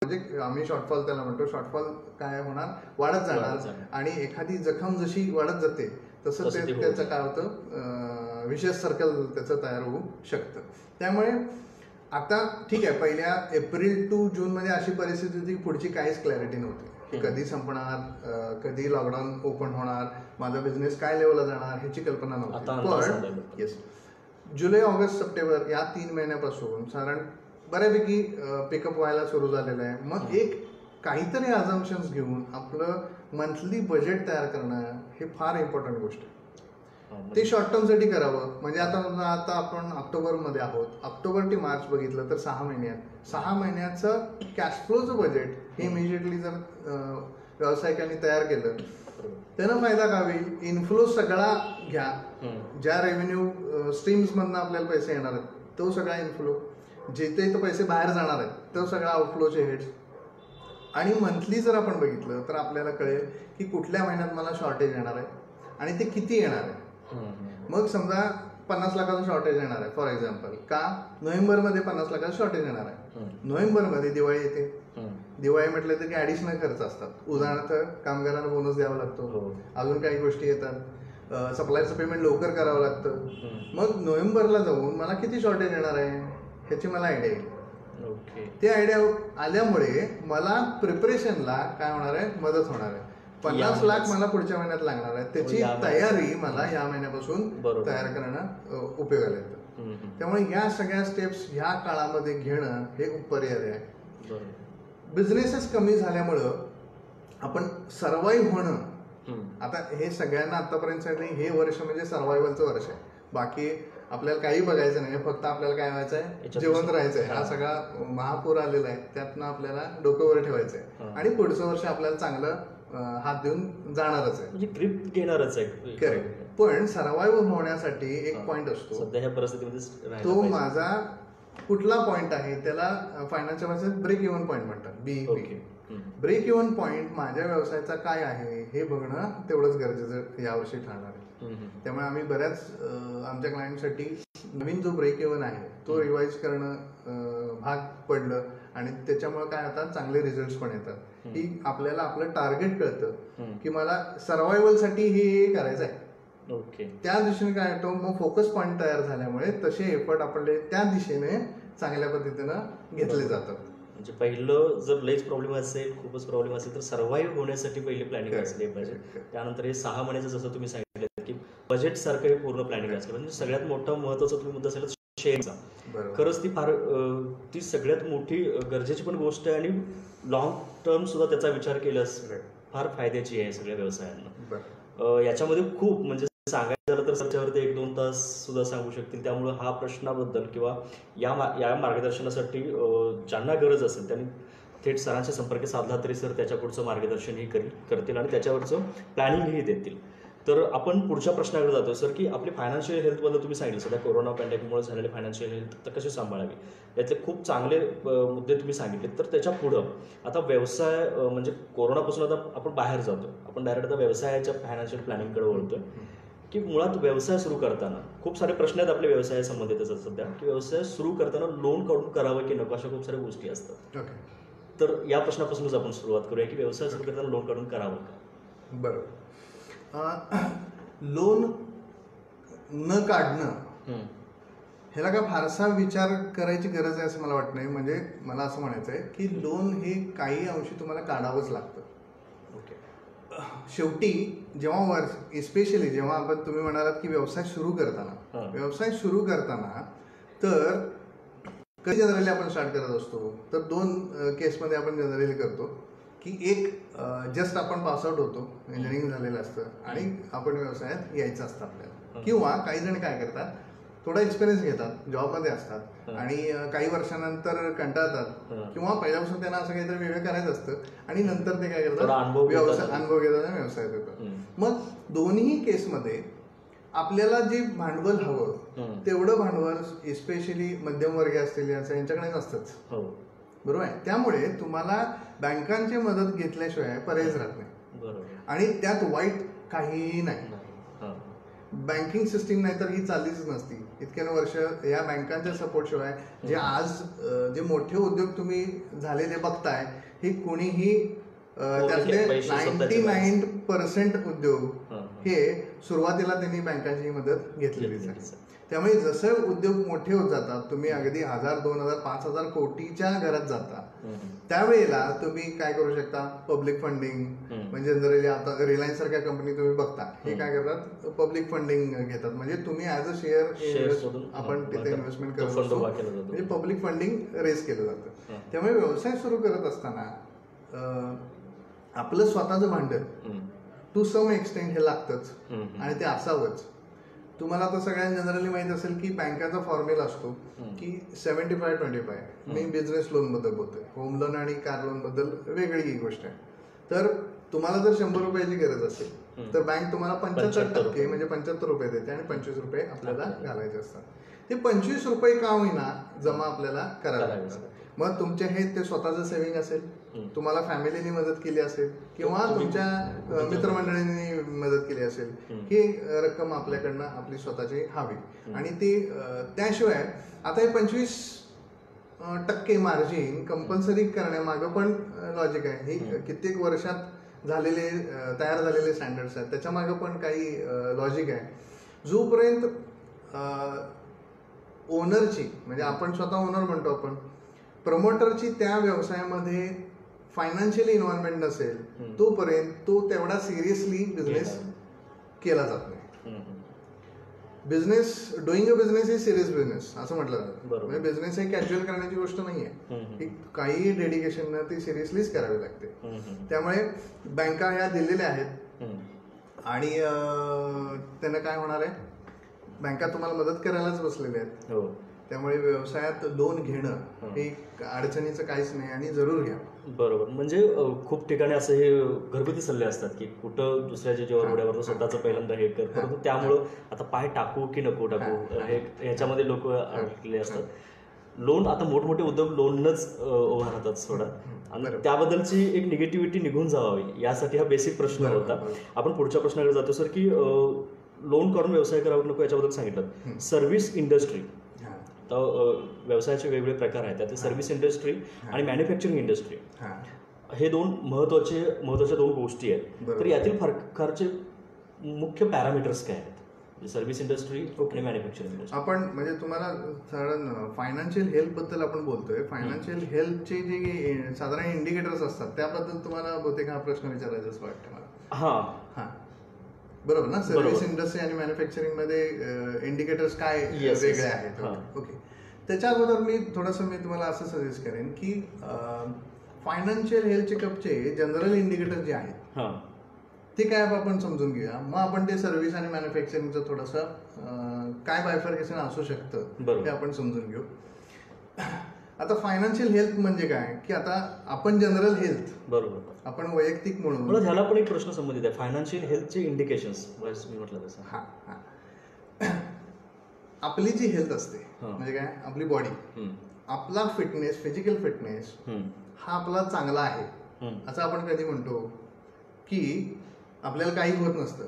म्हणजे आम्ही शॉर्टफॉल त्याला म्हणतो. शॉर्टफॉल काय होणार, वाढत जाणार आणि एखादी जखम जशी वाढत जाते तसं त्याचं काय होतं, विशेष सर्कल त्याचं तयार होऊ शकतं. त्यामुळे आता ठीक आहे, पहिल्या एप्रिल टू जून मध्ये अशी परिस्थिती होती की पुढची काहीच क्लॅरिटी नव्हती. कधी संपणार, कधी लॉकडाऊन ओपन होणार, माझा बिझनेस काय लेवलला जाणार ह्याची कल्पना नव्हती. पण येस, जुलै ऑगस्ट सप्टेंबर या 3 महिन्यापासून साधारण बऱ्यापैकी पिकअप व्हायला सुरू झालेलं आहे. मग एक काहीतरी अझम्पशन्स घेऊन आपलं मंथली बजेट तयार करणं हे फार इम्पॉर्टंट गोष्ट आहे. ते शॉर्ट टर्मसाठी करावं. म्हणजे आता आपण ऑक्टोबरमध्ये आहोत, ऑक्टोबर ते मार्च बघितलं तर 6 महिन्याचं कॅश फ्लोचं बजेट हे इमिजिएटली जर व्यावसायिकांनी तयार केलं त्यानं फायदा काय होईल, इन्फ्लो सगळा घ्या, ज्या रेव्हेन्यू स्ट्रीम्स मधनं आपल्याला पैसे येणार आहेत तो सगळा इन्फ्लो, जिथे तो पैसे बाहेर जाणार आहेत तो सगळा आउटफ्लोचे हेड्स, आणि मंथली जर आपण बघितलं तर आपल्याला कळेल की कुठल्या महिन्यात मला शॉर्टेज येणार आहे आणि ते किती येणार आहे. मग समजा 50 लाखाचं शॉर्टेज येणार आहे फॉर एक्झाम्पल, का नोव्हेंबरमध्ये 50 लाखाचं शॉर्टेज येणार आहे. नोव्हेंबरमध्ये दिवाळी येते, दिवाळी म्हटलं तर की ऍडिशनल खर्च असतात. उदाहरणार्थ कामगारांना बोनस द्यावा लागतो, अजून काही गोष्टी येतात, सप्लायचं पेमेंट लवकर करावं लागतं. मग नोव्हेंबरला जाऊन मला किती शॉर्टेज येणार आहे ह्याची मला आयडिया येईल. ते आयडिया आल्यामुळे मला प्रिपरेशनला काय होणार आहे, मदत होणार आहे. 50 लाख मला पुढच्या महिन्यात लागणार आहे, त्याची तयारी मला या महिन्यापासून तयार करणं उपयोगाला येतं. त्यामुळे या सगळ्या स्टेप्स ह्या काळामध्ये घेणं हे पर्याय आहे. बिझनेसेस कमी झाल्यामुळं आपण सर्वाईव्ह होणं, आता हे सगळ्यांना आतापर्यंत हे वर्ष म्हणजे सर्वायवलचं वर्ष आहे. बाकी आपल्याला काही बघायचं नाही, फक्त आपल्याला काय व्हायचं आहे, जिवंत राहायचं आहे. हा सगळा महापूर आलेला आहे, त्यातनं आपल्याला डोकं वर ठेवायचं आहे आणि पुढचं वर्ष आपल्याला चांगलं हात देऊन जाणारच आहे, म्हणजे ग्रिप घेणारच आहे. करेक्ट. पण सर्वायव्ह होण्यासाठी एक पॉइंट असतो, सध्या ह्या परिस्थितीमध्ये तो माझा कुठला पॉइंट आहे त्याला फायनान्सच्या भाषेत ब्रेक इव्हन पॉइंट म्हणतात, बीईपी. ब्रेक इव्हन पॉइंट माझ्या व्यवसायाचा काय आहे हे बघणं तेवढंच गरजेचं यावर्षी ठरणार आहे. त्यामुळे आम्ही बऱ्याच आमच्या क्लायंटसाठी नवीन जो ब्रेक इव्हन आहे तो रिवाइज करणं भाग पडलं आणि त्याच्यामुळे काय आता चांगले रिझल्ट पण येतात. की आपल्याला आपलं टार्गेट कळतं की मला सर्वायवलसाठी हे करायचं आहे. त्या दिशेने काय होतं, मग फोकस पॉइंट तयार झाल्यामुळे तसे एफर्ट आपले त्या दिशेने चांगल्या पद्धतीनं घेतले जातात. म्हणजे पहिलं जर लईच प्रॉब्लेम असेल, खूपच प्रॉब्लेम असेल तर सर्व्हाइव्ह होण्यासाठी पहिली प्लॅनिंग असली पाहिजे. त्यानंतर हे 6 महिन्याचं जसं तुम्ही सांगितलं की बजेट सारखं हे पूर्ण प्लॅनिंग असलं. म्हणजे सगळ्यात मोठा महत्वाचा तुम्ही मुद्दा असेल शेअरचा. खरंच ती सगळ्यात मोठी गरजेची पण गोष्ट आहे आणि लॉंग टर्म सुद्धा त्याचा विचार केल्यास फार फायद्याची आहे सगळ्या व्यवसायांना. याच्यामध्ये खूप म्हणजे सांगायचं झालं तर त्याच्यावरती 1-2 तास सुद्धा सांगू शकतील. त्यामुळे हा प्रश्नाबद्दल किंवा या मार्गदर्शनासाठी ज्यांना गरज असेल त्यांनी थेट सरांच्या संपर्क साधला तरी सर त्याच्या पुढचं मार्गदर्शनही करतील आणि त्याच्यावरचं प्लॅनिंगही देतील. तर आपण पुढच्या प्रश्नाकडे जातो सर, की आपली फायनान्शियल हेल्थबद्दल तुम्ही सांगितलं. सध्या कोरोना पॅन्डेमिकमुळे झालेले फायनान्शियल हेल्थ तर कशी सांभाळावी यातले खूप चांगले मुद्दे तुम्ही सांगितले. तर त्याच्या पुढं आता व्यवसाय म्हणजे कोरोनापासून आता आपण बाहेर जातो, आपण डायरेक्ट आता व्यवसायाच्या फायनान्शियल प्लॅनिंगकडे वळतोय. की मुळात व्यवसाय सुरू करताना खूप सारे प्रश्न आहेत आपल्या व्यवसाया संबंधित असतात सध्या, की व्यवसाय सुरू करताना लोन काढून करावं की नको अशा खूप साऱ्या गोष्टी असतात. तर या प्रश्नापासूनच आपण सुरुवात करूया की व्यवसाय सुरू करताना लोन काढून करावं का. बरोबर. लोन न काढणं ह्याला काय फारसा विचार करायची गरज आहे असं मला वाटत नाही. म्हणजे मला असं म्हणायचं आहे की लोन हे काही अंशी तुम्हाला काढावंच लागतं. शेवटी जेव्हा एस्पेशली जेव्हा तुम्ही म्हणालात की व्यवसाय सुरू करताना तर कधी जनरली आपण स्टार्ट करत असतो तर 2 केसमध्ये आपण जनरली करतो की एक जस्ट आपण पासआउट होतो, इंजिनिअरिंग झालेलं असतं आणि आपण व्यवसायात यायचं असतं आपल्याला. किंवा काही जण काय करतात, थोडा एक्सपिरियन्स घेतात, जॉबमध्ये असतात आणि काही वर्षानंतर कंटाळतात किंवा पहिल्यापासून त्यांना असं काहीतरी वेगळं करायचं असतं आणि नंतर ते काय करतात, अनुभव घेतात आणि व्यवसायात येतात. मग दोन्ही केसमध्ये आपल्याला जे भांडवल हवं तेवढं भांडवल एस्पेशली मध्यमवर्गीय असतील यांच्याकडे नसतंच, बरोबर आहे. त्यामुळे तुम्हाला बँकांची मदत घेतल्याशिवाय पर्यायच राहत नाही आणि त्यात वाईट काहीही नाही. बँकिंग सिस्टीम नाही तर ही चाललीच नसती. इतक्या वर्ष या बँकांच्या सपोर्ट शिवाय जे आज जे मोठे उद्योग तुम्ही झालेले बघताय, हे कोणीही त्यातले 99% उद्योग हे सुरुवातीला त्यांनी बँकांची मदत घेतलेलीच आहे. त्यामुळे जसं उद्योग मोठे होत जातात, तुम्ही अगदी 1000, 2000, 5000 कोटीच्या घरात जाता, त्यावेळेला तुम्ही काय करू शकता, पब्लिक फंडिंग. म्हणजे जनरली आता रिलायन्स सारख्या कंपनी तुम्ही बघता, हे काय करतात, पब्लिक फंडिंग घेतात. म्हणजे तुम्ही ऍज अ शेअर आपण तिथे इन्व्हेस्टमेंट करत असतो, म्हणजे पब्लिक फंडिंग रेज केलं जातं. त्यामुळे व्यवसाय सुरू करत असताना आपलं स्वतःचं भांडवल टू सम एक्सटेंट हे लागतंच आणि ते असावंच. तुम्हाला आता सगळ्यांना जनरली माहित असेल की बँकाचा फॉर्म्युला असतो की 75-25. मी बिझनेस लोन बद्दल बोलतोय, होम लोन आणि कार लोन बद्दल वेगळी ही गोष्ट आहे. तर तुम्हाला जर 100 रुपयाची गरज असेल तर बँक तुम्हाला 75% म्हणजे 75 रुपये देते आणि 25 रुपये आपल्याला घालायचे असतात. ते 25 रुपये का होईना जमा आपल्याला करायला लागतात. मग तुमचे हे ते स्वतःचं सेव्हिंग असेल, तुम्हाला फॅमिलीने मदत केली असेल किंवा तुमच्या मित्रमंडळींनी मदत केली असेल, ही रक्कम आपल्याकडनं आपली स्वतःची हवी. आणि ती त्याशिवाय आता हे 25% मार्जिन कंपल्सरी करण्यामागं पण लॉजिक आहे. हे कित्येक वर्षात झालेले तयार झालेले स्टँडर्ड्स आहेत, त्याच्या मागं पण काही लॉजिक आहे. जोपर्यंत ओनरची, म्हणजे आपण स्वतः ओनर म्हणतो, आपण प्रमोटरची त्या व्यवसायामध्ये फायनान्शियली इन्व्हॉल्वमेंट नसेल तोपर्यंत तो तेवढा सिरियसली बिझनेस केला जात नाही. Business, doing a business is serious business असं म्हटलं जातं. म्हणजे बिझनेस हे कॅज्युअल करण्याची गोष्ट नाहीये, काही डेडिकेशननं ती सिरियसलीच करावी लागते. त्यामुळे बँका ह्या दिलेल्या आहेत आणि त्यांना काय होणार आहे, बँका तुम्हाला मदत करायलाच बसलेल्या आहेत. त्यामुळे व्यवसायात लोन घेणं हे अडचणीचं काहीच नाही आणि जरूर घ्या. बरोबर. म्हणजे खूप ठिकाणी असं हे घरगुती सल्ले असतात की कुठं दुसऱ्याच्या जीवावर उड्यावर स्वतःचं पहिल्यांदा हे कर, परंतु त्यामुळं आता पाय टाकू की नको टाकू हे ह्याच्यामध्ये लोक अडकलेले असतात. लोन, आता मोठमोठे उद्योग लोनच उभा राहतात सोडा, आणि त्याबद्दलची एक निगेटिव्हिटी निघून जावी यासाठी हा बेसिक प्रश्न होता. आपण पुढच्या प्रश्नाकडे जातो सर, की लोन करून व्यवसाय करावा नको याच्याबद्दल सांगितलं. सर्व्हिस इंडस्ट्री, व्यवसायाचे वेगवेगळे प्रकार आहेत, त्यात सर्व्हिस इंडस्ट्री आणि मॅन्युफॅक्चरिंग इंडस्ट्री हे दोन महत्वाच्या दोन गोष्टी आहेत. तर यातील फरकाचे मुख्य पॅरामीटर्स काय आहेत, सर्व्हिस इंडस्ट्री आणि मॅन्युफॅक्चरिंग इंडस्ट्री? आपण म्हणजे तुम्हाला साधारण फायनान्शियल हेल्थ बद्दल आपण बोलतोय. फायनान्शियल हेल्थचे जे साधारण इंडिकेटर्स असतात त्याबद्दल तुम्हाला बहुतेक हा प्रश्न विचारायचा असं वाटतं मला. बरोबर ना. सर्व्हिस इंडस्ट्री आणि मॅन्युफॅक्चरिंग मध्ये इंडिकेटर्स काय वेगळे आहेत. ओके. त्याच्या अगोदर मी तुम्हाला असं सजेस्ट करेन की फायनान्शियल हेल्थ चेकअपचे जनरल इंडिकेटर जे आहेत ते काय आपण समजून घेऊया. मग आपण ते सर्व्हिस आणि मॅन्युफॅक्चरिंगचं थोडंसं काय बायफर्केशन असू शकतं ते आपण समजून घेऊ. आता फायनान्शियल हेल्थ म्हणजे काय, की आता आपण जनरल हेल्थ, बरोबर, आपण वैयक्तिक म्हणून, मला ह्याला पण एक प्रश्न संबंधित आहे, फायनान्शियल हेल्थचे इंडिकेशन्स मी म्हटलं तसं. आपली जी हेल्थ असते म्हणजे काय, आपली बॉडी, आपला फिटनेस, फिजिकल फिटनेस हा आपला चांगला आहे असं आपण कधी म्हणतो की आपल्याला काही होत नसतं.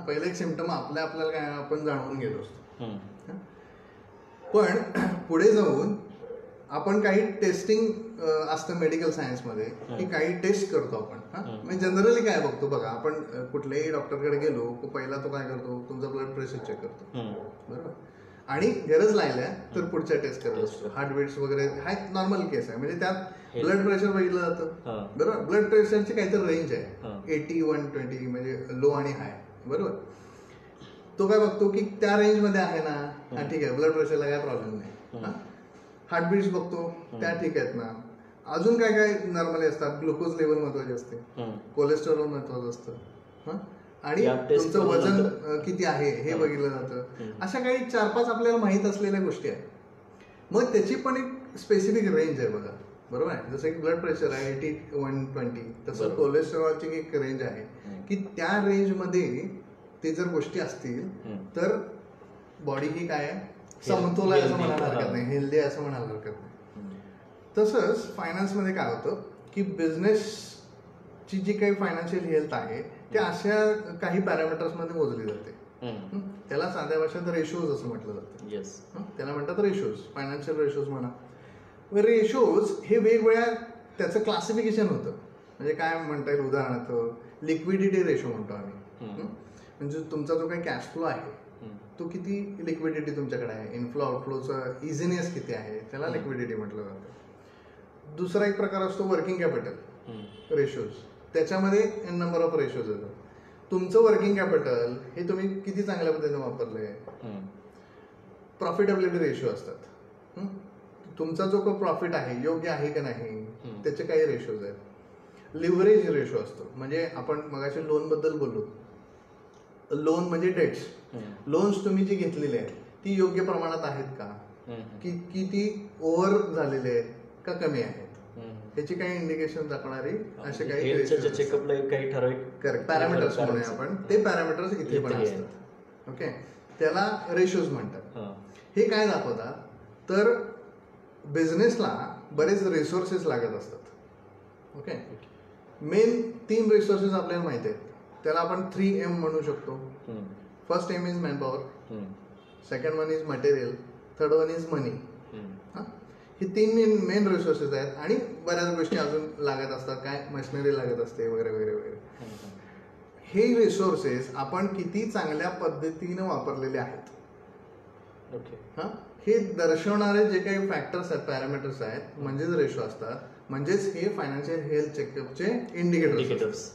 पहिलं एक सिम्पटम आपल्याला काय आपण जाणवून घेत असतो. पण पुढे जाऊन आपण काही टेस्टिंग असतं मेडिकल सायन्समध्ये की काही टेस्ट करतो आपण. म्हणजे जनरली काय बघतो बघा, आपण कुठल्याही डॉक्टरकडे गेलो पहिला तो काय करतो, तुमचा ब्लड प्रेशर चेक करतो, बरोबर, आणि गरज लागल्या तर पुढच्या टेस्ट करत असतो. हार्टबीट्स वगैरे हा नॉर्मल केस आहे, म्हणजे त्यात ब्लड प्रेशर बघितलं जातं, बरोबर. ब्लड प्रेशरची काहीतरी रेंज आहे 80-120, म्हणजे लो आणि हाय, बरोबर. तो काय बघतो की त्या रेंजमध्ये आहे ना, ठीक आहे, ब्लड प्रेशरला काय प्रॉब्लेम नाही. हार्टबीट्स बघतो, त्या ठीक आहेत ना. अजून काय काय नॉर्मली असतात, ग्लुकोज लेवल महत्वाची असते, कोलेस्टेरॉल महत्वाचं असतं, आणि तुमचं वजन किती आहे हे बघितलं जातं. अशा काही 4-5 आपल्याला माहित असलेल्या गोष्टी आहेत. मग त्याची पण एक स्पेसिफिक रेंज आहे बघा, बरोबर आहे. जसं की ब्लड प्रेशर आहे 80-120, तसं कोलेस्टेरॉलची एक रेंज आहे की त्या रेंजमध्ये ते जर गोष्टी असतील तर बॉडी ही काय आहे, समतोल आहे असं म्हणायला हरकत नाही, हेल्दी आहे असं म्हणायला हरकत नाही. तसंच फायनान्समध्ये काय होतं की बिझनेसची जी काही फायनान्शियल हेल्थ आहे ते अशा काही पॅरामीटर्समध्ये मोजली जाते. त्याला साध्या भाषेत रेशोज असं म्हटलं जातं. येस. त्याला म्हणतात रेशोज, फायनान्शियल रेशोज म्हणा. रेशोज हे वेगवेगळ्या त्याचं क्लासिफिकेशन होतं. म्हणजे काय म्हणता येईल, उदाहरणार्थ लिक्विडिटी रेशो म्हणतो आम्ही. म्हणजे तुमचा जो काही कॅश फ्लो आहे तो किती लिक्विडिटी तुमच्याकडे आहे, इनफ्लो आउटफ्लोचा इझिनेस किती आहे, त्याला लिक्विडिटी म्हटलं जातं. दुसरा एक प्रकार असतो वर्किंग कॅपिटल रेशोज. त्याच्यामध्ये नंबर ऑफ रेशोज येतात. तुमचं वर्किंग कॅपिटल हे तुम्ही किती चांगल्या पद्धतीने वापरलंय. प्रॉफिटेबिलिटी रेशो असतात. तुमचा जो काही प्रॉफिट आहे योग्य आहे का नाही त्याचे काही रेशोज आहेत. लिव्हरेज रेशो असतो. म्हणजे आपण मगाशी लोन बद्दल बोललो. लोन म्हणजे डेट्स. लोन्स तुम्ही जी घेतलेली आहेत ती योग्य प्रमाणात आहेत का, किती ओव्हर झालेले आहेत का कमी आहेत, त्याची काही इंडिकेशन दाखवणारी असे काही चेकअपला काही ठराविक करेक्ट पॅरामीटर्स म्हणूया आपण. ते पॅरामीटर्स इथे पण असतात. ओके, त्याला रेशोज म्हणतात. हे काय दाखवतात तर बिझनेसला बरेच रिसोर्सेस लागत असतात. ओके, मेन 3 रिसोर्सेस आपल्याला माहिती आहेत. त्याला आपण 3M म्हणू शकतो. First M is manpower, second one is material, third one is money. ही 3 मेन रिसोर्सेस आहेत आणि बऱ्याच गोष्टी अजून लागत असतात. काय मशिनरी लागत असते वगैरे वगैरे वगैरे. हे रिसोर्सेस आपण किती चांगल्या पद्धतीने वापरलेले आहेत हे दर्शवणारे जे काही फॅक्टर्स आहेत, पॅरामीटर्स आहेत, म्हणजेच रेशो असतात. म्हणजेच हे फायनान्शियल हेल्थ चेकअपचे इंडिकेटर्स.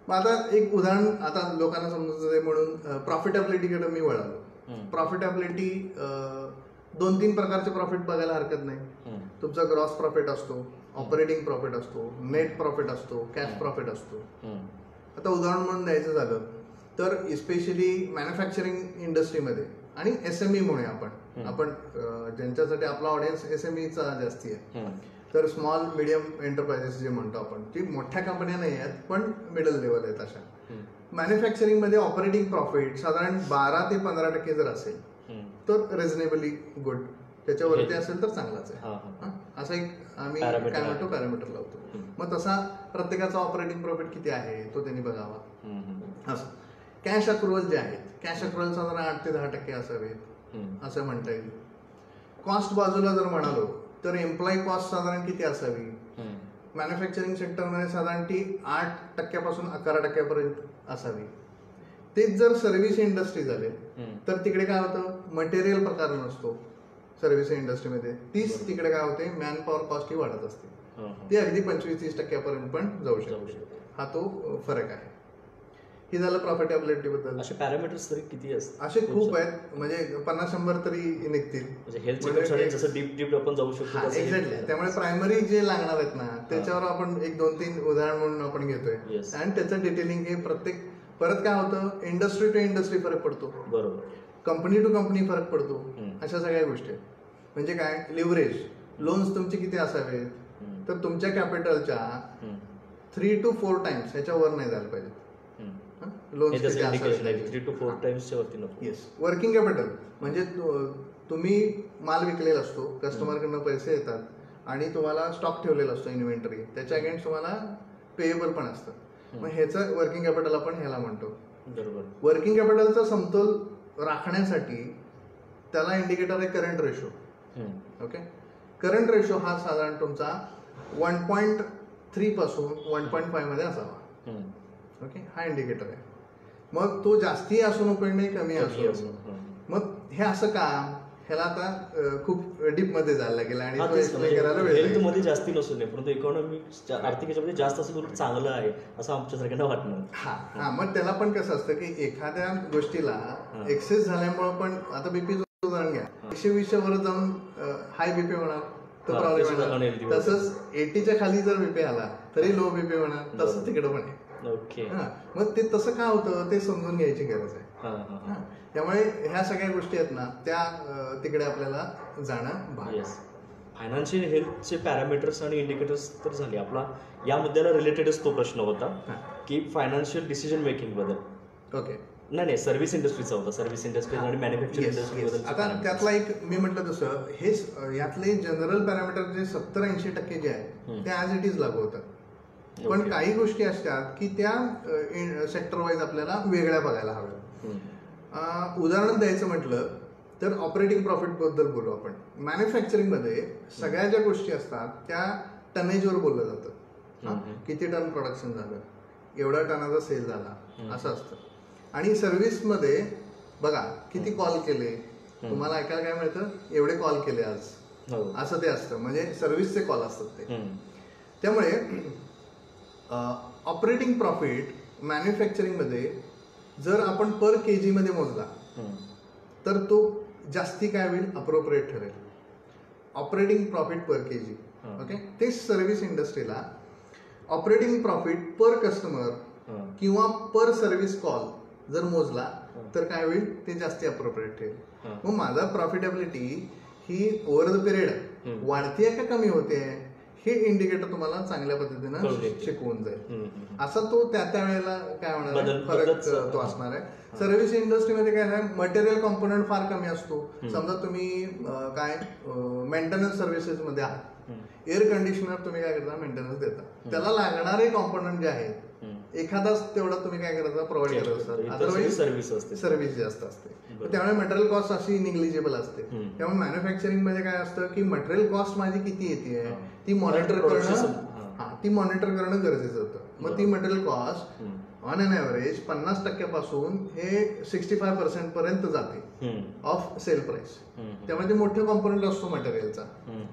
आता एक उदाहरण आता लोकांना समजायचं म्हणून प्रॉफिटेबिलिटीकडे मी वळालो. प्रॉफिटेबिलिटी 2-3 प्रकारचे प्रॉफिट बघायला हरकत नाही. तुमचा ग्रॉस प्रॉफिट असतो, ऑपरेटिंग प्रॉफिट असतो, नेट प्रॉफिट असतो, कॅश प्रॉफिट असतो. आता उदाहरण म्हणून द्यायचं झालं तर इस्पेशली मॅन्युफॅक्चरिंग इंडस्ट्रीमध्ये आणि SME म्हणूया आपण ज्यांच्यासाठी आपला ऑडियन्स SMEचा जास्ती आहे. तर स्मॉल मिडियम एंटरप्राइजेस जे म्हणतो आपण, ती मोठ्या कंपन्या नाही आहेत पण मिडल लेवल आहेत अशा. मॅन्युफॅक्चरिंग मध्ये ऑपरेटिंग प्रॉफिट साधारण 12 ते 15% जर असेल तर रिझनेबली गुड. त्याच्यावरती असेल तर चांगलाच आहे. असा एक आम्ही काय म्हणतो पॅरामीटर लावतो. मग तसा प्रत्येकाचा ऑपरेटिंग प्रॉफिट किती आहे तो त्यांनी बघावा. असं कॅश अक्रुवल जे आहेत, कॅश अक्रुवल साधारण 8 ते 10% असावेत असं म्हणता येईल. कॉस्ट बाजूला जर म्हणालो तर एम्प्लॉई कॉस्ट साधारण किती असावी. मॅन्युफॅक्चरिंग सेक्टरमध्ये साधारण ती 8% पासून 11% असावी. तेच जर सर्व्हिस इंडस्ट्री झाले तर तिकडे काय होतं, मटेरियल प्रकार नसतो सर्व्हिस इंडस्ट्रीमध्ये. तीच तिकडे काय होते, मॅन पॉवर कॉस्ट ही वाढत असते. ती अगदी 25-30% पण जाऊ शकते. हा तो फरक आहे. हे झालं प्रॉफिटेबिलिटी बद्दल. असे पॅरामीटर्स तरी किती असतात? असे खूप आहेत, म्हणजे 50-100 तरी निघतील. हेल्थ चेकअपसाठी जसं डीप आपण जाऊ शकतो. एक्झॅक्टली. त्यामुळे प्रायमरी जे लागणार आहेत ना त्याच्यावर आपण 1-2-3 उदाहरण म्हणून आपण घेतोय. आणि त्याचं डिटेलिंग हे प्रत्येक परत काय होतं, इंडस्ट्री टू इंडस्ट्री फरक पडतो, बरोबर, कंपनी टू कंपनी फरक पडतो. अशा सगळ्या गोष्टी आहेत. म्हणजे काय, लिव्हरेज, लोन्स तुमचे किती असावेत तर तुमच्या कॅपिटलच्या 3 to 4 टाइम्स ह्याच्यावर नाही जायला पाहिजे. वर्किंग कॅपिटल म्हणजे तुम्ही माल विकलेला असतो, कस्टमरकडनं पैसे येतात आणि तुम्हाला स्टॉक ठेवलेला असतो इन्व्हेंटरी, त्याच्या अगेन्स्ट तुम्हाला पेएबल पण असतं. मग ह्याचं वर्किंग कॅपिटल आपण ह्याला म्हणतो. वर्किंग कॅपिटलचा समतोल राखण्यासाठी त्याला इंडिकेटर आहे current ratio. Okay, current ratio हा साधारण तुमचा 1.3 पासून 1.5 मध्ये असावा. ओके, हा इंडिकेटर आहे. मग तो जास्ती असू नको नाही कमी असू. मग हे असं का, ह्याला आता खूप डीप मध्ये जायला लागेल आणि हेल्थ मध्ये जास्ती नसू नये परंतु इकॉनॉमी आर्थिक याच्यामध्ये जास्त असं चांगलं आहे असं आमच्या सगळ्यांना वाटणार. हा मग त्याला पण कसं असतं की एखाद्या गोष्टीला एक्सेस झाल्यामुळे पण, आता बीपी उदाहरण घ्या, 120 वर जाऊन हाय बीपी होणार तर प्रॉब्लेम होणार. तसंच 80च्या खाली जर बीपी आला तरी लो बीपी होणार. तसं तिकडे पण आहे. ओके, मग ते तसं का होतं ते समजून घ्यायची गरज आहे. त्यामुळे ह्या सगळ्या गोष्टी आहेत ना त्या तिकडे आपल्याला जाणं भाग. फायनान्शियल हेल्थचे पॅरामीटर्स आणि इंडिकेटर्स तर झाले. आपला या मुद्द्याला रिलेटेडच तो प्रश्न होता की फायनान्शियल डिसिजन मेकिंग बद्दल. ओके, नाही सर्व्हिस इंडस्ट्रीचा होता. सर्व्हिस इंडस्ट्री आणि मॅन्युफॅक्चरिंग इंडस्ट्री बद्दल. आता त्यातला एक मी म्हटलं तसं हे यातले जनरल पॅरामीटर जे 70-80% जे आहे ते ऍज इट इज लागू होतात. पण काही गोष्टी असतात की त्या सेक्टर वाईज आपल्याला वेगळ्या बघायला हव्या. उदाहरण द्यायचं म्हटलं तर ऑपरेटिंग प्रॉफिट बद्दल बोलू आपण. मॅन्युफॅक्चरिंग मध्ये सगळ्या ज्या गोष्टी असतात त्या टनेजवर बोललं जातं. किती टन प्रोडक्शन झालं, एवढ्या टनाचा सेल झाला, असं असतं. आणि सर्व्हिसमध्ये बघा किती कॉल केले, तुम्हाला ऐकायला काय मिळतं, एवढे कॉल केले आज, असं ते असतं. म्हणजे सर्व्हिसचे कॉल असतात ते. त्यामुळे ऑपरेटिंग प्रॉफिट मॅन्युफॅक्चरिंग मध्ये जर आपण पर केजी मध्ये मोजला तर तो जास्ती काय होईल, अप्रोप्रिएट ठरेल. ऑपरेटिंग प्रॉफिट पर केजी. ओके. ते सर्व्हिस इंडस्ट्रीला ऑपरेटिंग प्रॉफिट पर कस्टमर किंवा पर सर्व्हिस कॉल जर मोजला तर काय होईल, ते जास्ती अप्रोप्रिएट ठरेल. मग माझा प्रॉफिटेबिलिटी ही ओव्हर द पिरियड वाढतीये का कमी होते हे इंडिकेटर तुम्हाला चांगल्या पद्धतीनं शिकवून जाईल. असा तो त्या वेळेला काय होणार, फरक तो असणार आहे. सर्व्हिस इंडस्ट्रीमध्ये काय आहे, मटेरियल कॉम्पोनंट फार कमी असतो. समजा तुम्ही काय मेंटेनन्स सर्व्हिसेस मध्ये आहात, एअर कंडिशनर तुम्ही काय करता, मेंटेनन्स देता, त्याला लागणारे कॉम्पोनंट जे आहेत एखादाच तेवढा तुम्ही काय करता, प्रोव्हाइड करत असतात. अदरवाईज सर्व्हिस जास्त असते. त्यामुळे मटेरियल कॉस्ट अशी निग्लिजिबल असते. त्यामुळे मॅन्युफॅक्चरिंग मध्ये काय असतं की मटेरियल कॉस्ट माझी किती येते ती मॉनिटर करणं गरजेचं होतं. मग ती material cost on an average 50% पासून हे 65% पर्यंत जाते ऑफ सेल प्राइस. त्यामुळे ते मोठे कॉम्पोनंट असतो मटेरियलचा.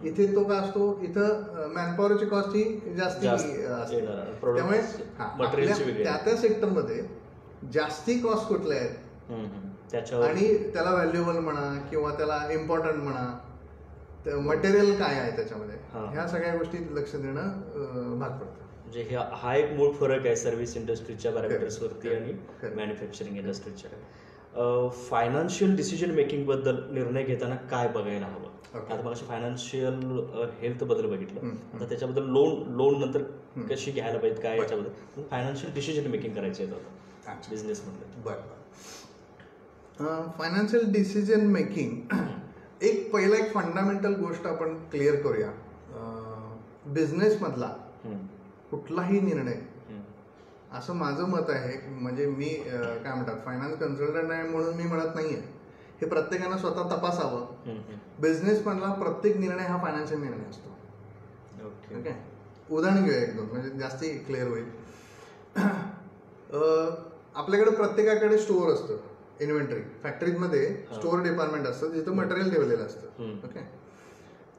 इथे तो काय असतो, इथं मॅनपॉवरची कॉस्ट ही जास्ती असते. त्यामुळे त्या सेक्टरमध्ये जास्ती कॉस्ट कुठल्या आहेत आणि त्याला व्हॅल्युएबल म्हणा किंवा त्याला इम्पॉर्टंट म्हणा, मटेरियल काय आहे त्याच्यामध्ये, ह्या सगळ्या गोष्टी लक्ष देणं भाग पडतं. म्हणजे हा एक मूळ फरक आहे सर्व्हिस इंडस्ट्रीच्या पॅरामीटर्सवरती आणि मॅन्युफॅक्चरिंग इंडस्ट्रीच्या. फायनान्शियल डिसिजन मेकिंग बद्दल निर्णय घेताना काय बघायला हवं? आता मला फायनान्शियल हेल्थ बद्दल बघितलं, आता त्याच्याबद्दल लोन नंतर कशी घ्यायला पाहिजे काय याच्याबद्दल फायनान्शियल डिसिजन मेकिंग करायची आहे बिझनेस मधलं. बरं, फायनान्शियल डिसिजन मेकिंग पहिला एक फंडामेंटल गोष्ट आपण क्लिअर करूया. बिझनेस मधला कुठलाही निर्णय, असं माझं मत आहे, म्हणजे मी काय म्हणतात फायनान्स कन्सल्टंट आहे म्हणून मी म्हणत नाहीये, हे प्रत्येकानं स्वतः तपासावं. बिझनेस मधला प्रत्येक निर्णय हा फायनान्शियल निर्णय असतो. ओके. उदाहरण घेऊया एक दोन, म्हणजे जास्ती क्लिअर होईल. आपल्याकडे प्रत्येकाकडे स्टोअर असतं, इन्व्हेंटरी. फॅक्टरीमध्ये स्टोअर डिपार्टमेंट असतं जिथं मटेरियल ठेवलेलं असतं. ओके.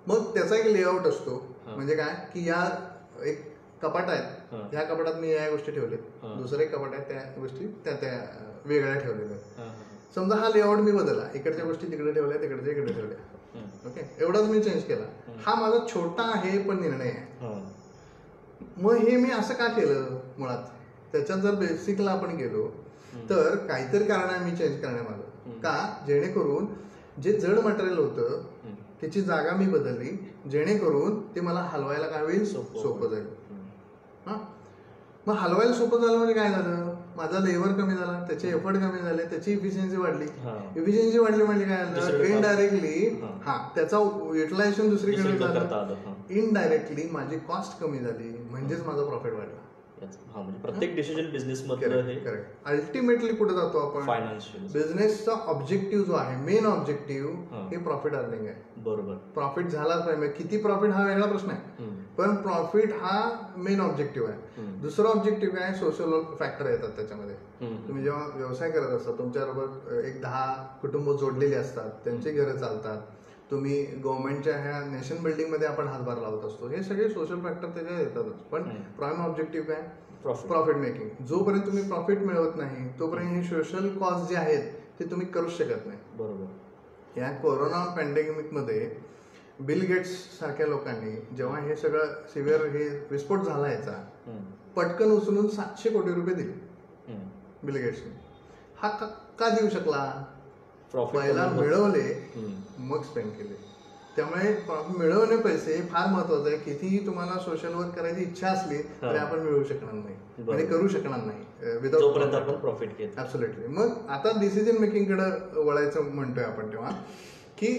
मग त्याचा एक लेआउट असतो, म्हणजे काय की या एक कपाट आहेत, ह्या कपाटात मी या गोष्टी ठेवल्यात, दुसरं एक कपाट आहे त्या गोष्टी त्या वेगळ्या ठेवलेल्या आहेत. समजा हा लेआउट मी बदलला, इकडच्या गोष्टी तिकडे ठेवल्या, तिकडच्या इकडे ठेवल्या. ओके. एवढाच मी चेंज केला. हा माझा छोटा आहे पण निर्णय आहे. मग हे मी असं का केलं मुळात, त्याच्यात जर बेसिकला आपण गेलो तर काहीतरी कारण आहे मी चेंज करण्यामागं. का, जेणेकरून जे जड मटेरियल होतं त्याची जागा मी बदलली, जेणेकरून ते मला हलवायला काय होईल, सोपं जाईल. मग हलवायला सोपं झालं म्हणजे काय झालं, माझा लेबर कमी झाला, त्याचे एफर्ट कमी झाले, त्याची इफिशियन्सी वाढली. इफिशियन्सी वाढली म्हणजे काय झालं, इनडायरेक्टली त्याचा युटिलायझेशन दुसरीकडे झालं, इनडायरेक्टली माझी कॉस्ट कमी झाली, म्हणजेच माझा प्रॉफिट वाढला. म्हणजे प्रत्येक डिसिजन बिझनेस मध्ये अल्टिमेटली कुठे जातो आपण, फायनान्शियल. बिझनेसचा ऑब्जेक्टिव्ह जो आहे, मेन ऑब्जेक्टिव्ह हे प्रॉफिट अर्निंग आहे. बरोबर. प्रॉफिट झालाच पाहिजे, किती प्रॉफिट हा वेगळा प्रश्न आहे, पण प्रॉफिट हा मेन ऑब्जेक्टिव्ह आहे. दुसरा ऑब्जेक्टिव्ह काय, सोशल फॅक्टर येतात त्याच्यामध्ये. तुम्ही जेव्हा व्यवसाय करत असता, तुमच्याबरोबर 10 कुटुंब जोडलेली असतात, त्यांची घरं चालतात, तुम्ही गव्हर्नमेंटच्या ह्या नेशन बिल्डिंग मध्ये आपण हातभार लावत असतो, हे सगळे सोशल फॅक्टर त्याच्यात येतातच. पण प्राईम ऑब्जेक्टिव्ह काय, प्रॉफिट मेकिंग. जोपर्यंत तुम्ही प्रॉफिट मिळवत नाही तोपर्यंत हे सोशल कॉज जे आहेत ते तुम्ही करूच शकत नाही. बरोबर. या कोरोना पॅन्डेमिक मध्ये बिल गेट्स सारख्या लोकांनी जेव्हा हे सगळं सिव्हिअर हे विस्फोट झाला याचा, पटकन उचलून 700 कोटी रुपये दिले बिल गेट्सने. हा का देऊ शकला, पहिला मिळवले मग स्पेंड केले. त्यामुळे मिळवणे पैसे फार महत्वाचं आहे. कितीही तुम्हाला सोशल वर्क करायची इच्छा असली तरी आपण मिळवू शकणार नाही, म्हणजे करू शकणार नाही विदाउट प्रॉफिट घेत. ऍब्सोल्युटली. मग आता डिसिजन मेकिंग कडे वळायचं म्हणतोय आपण तेव्हा की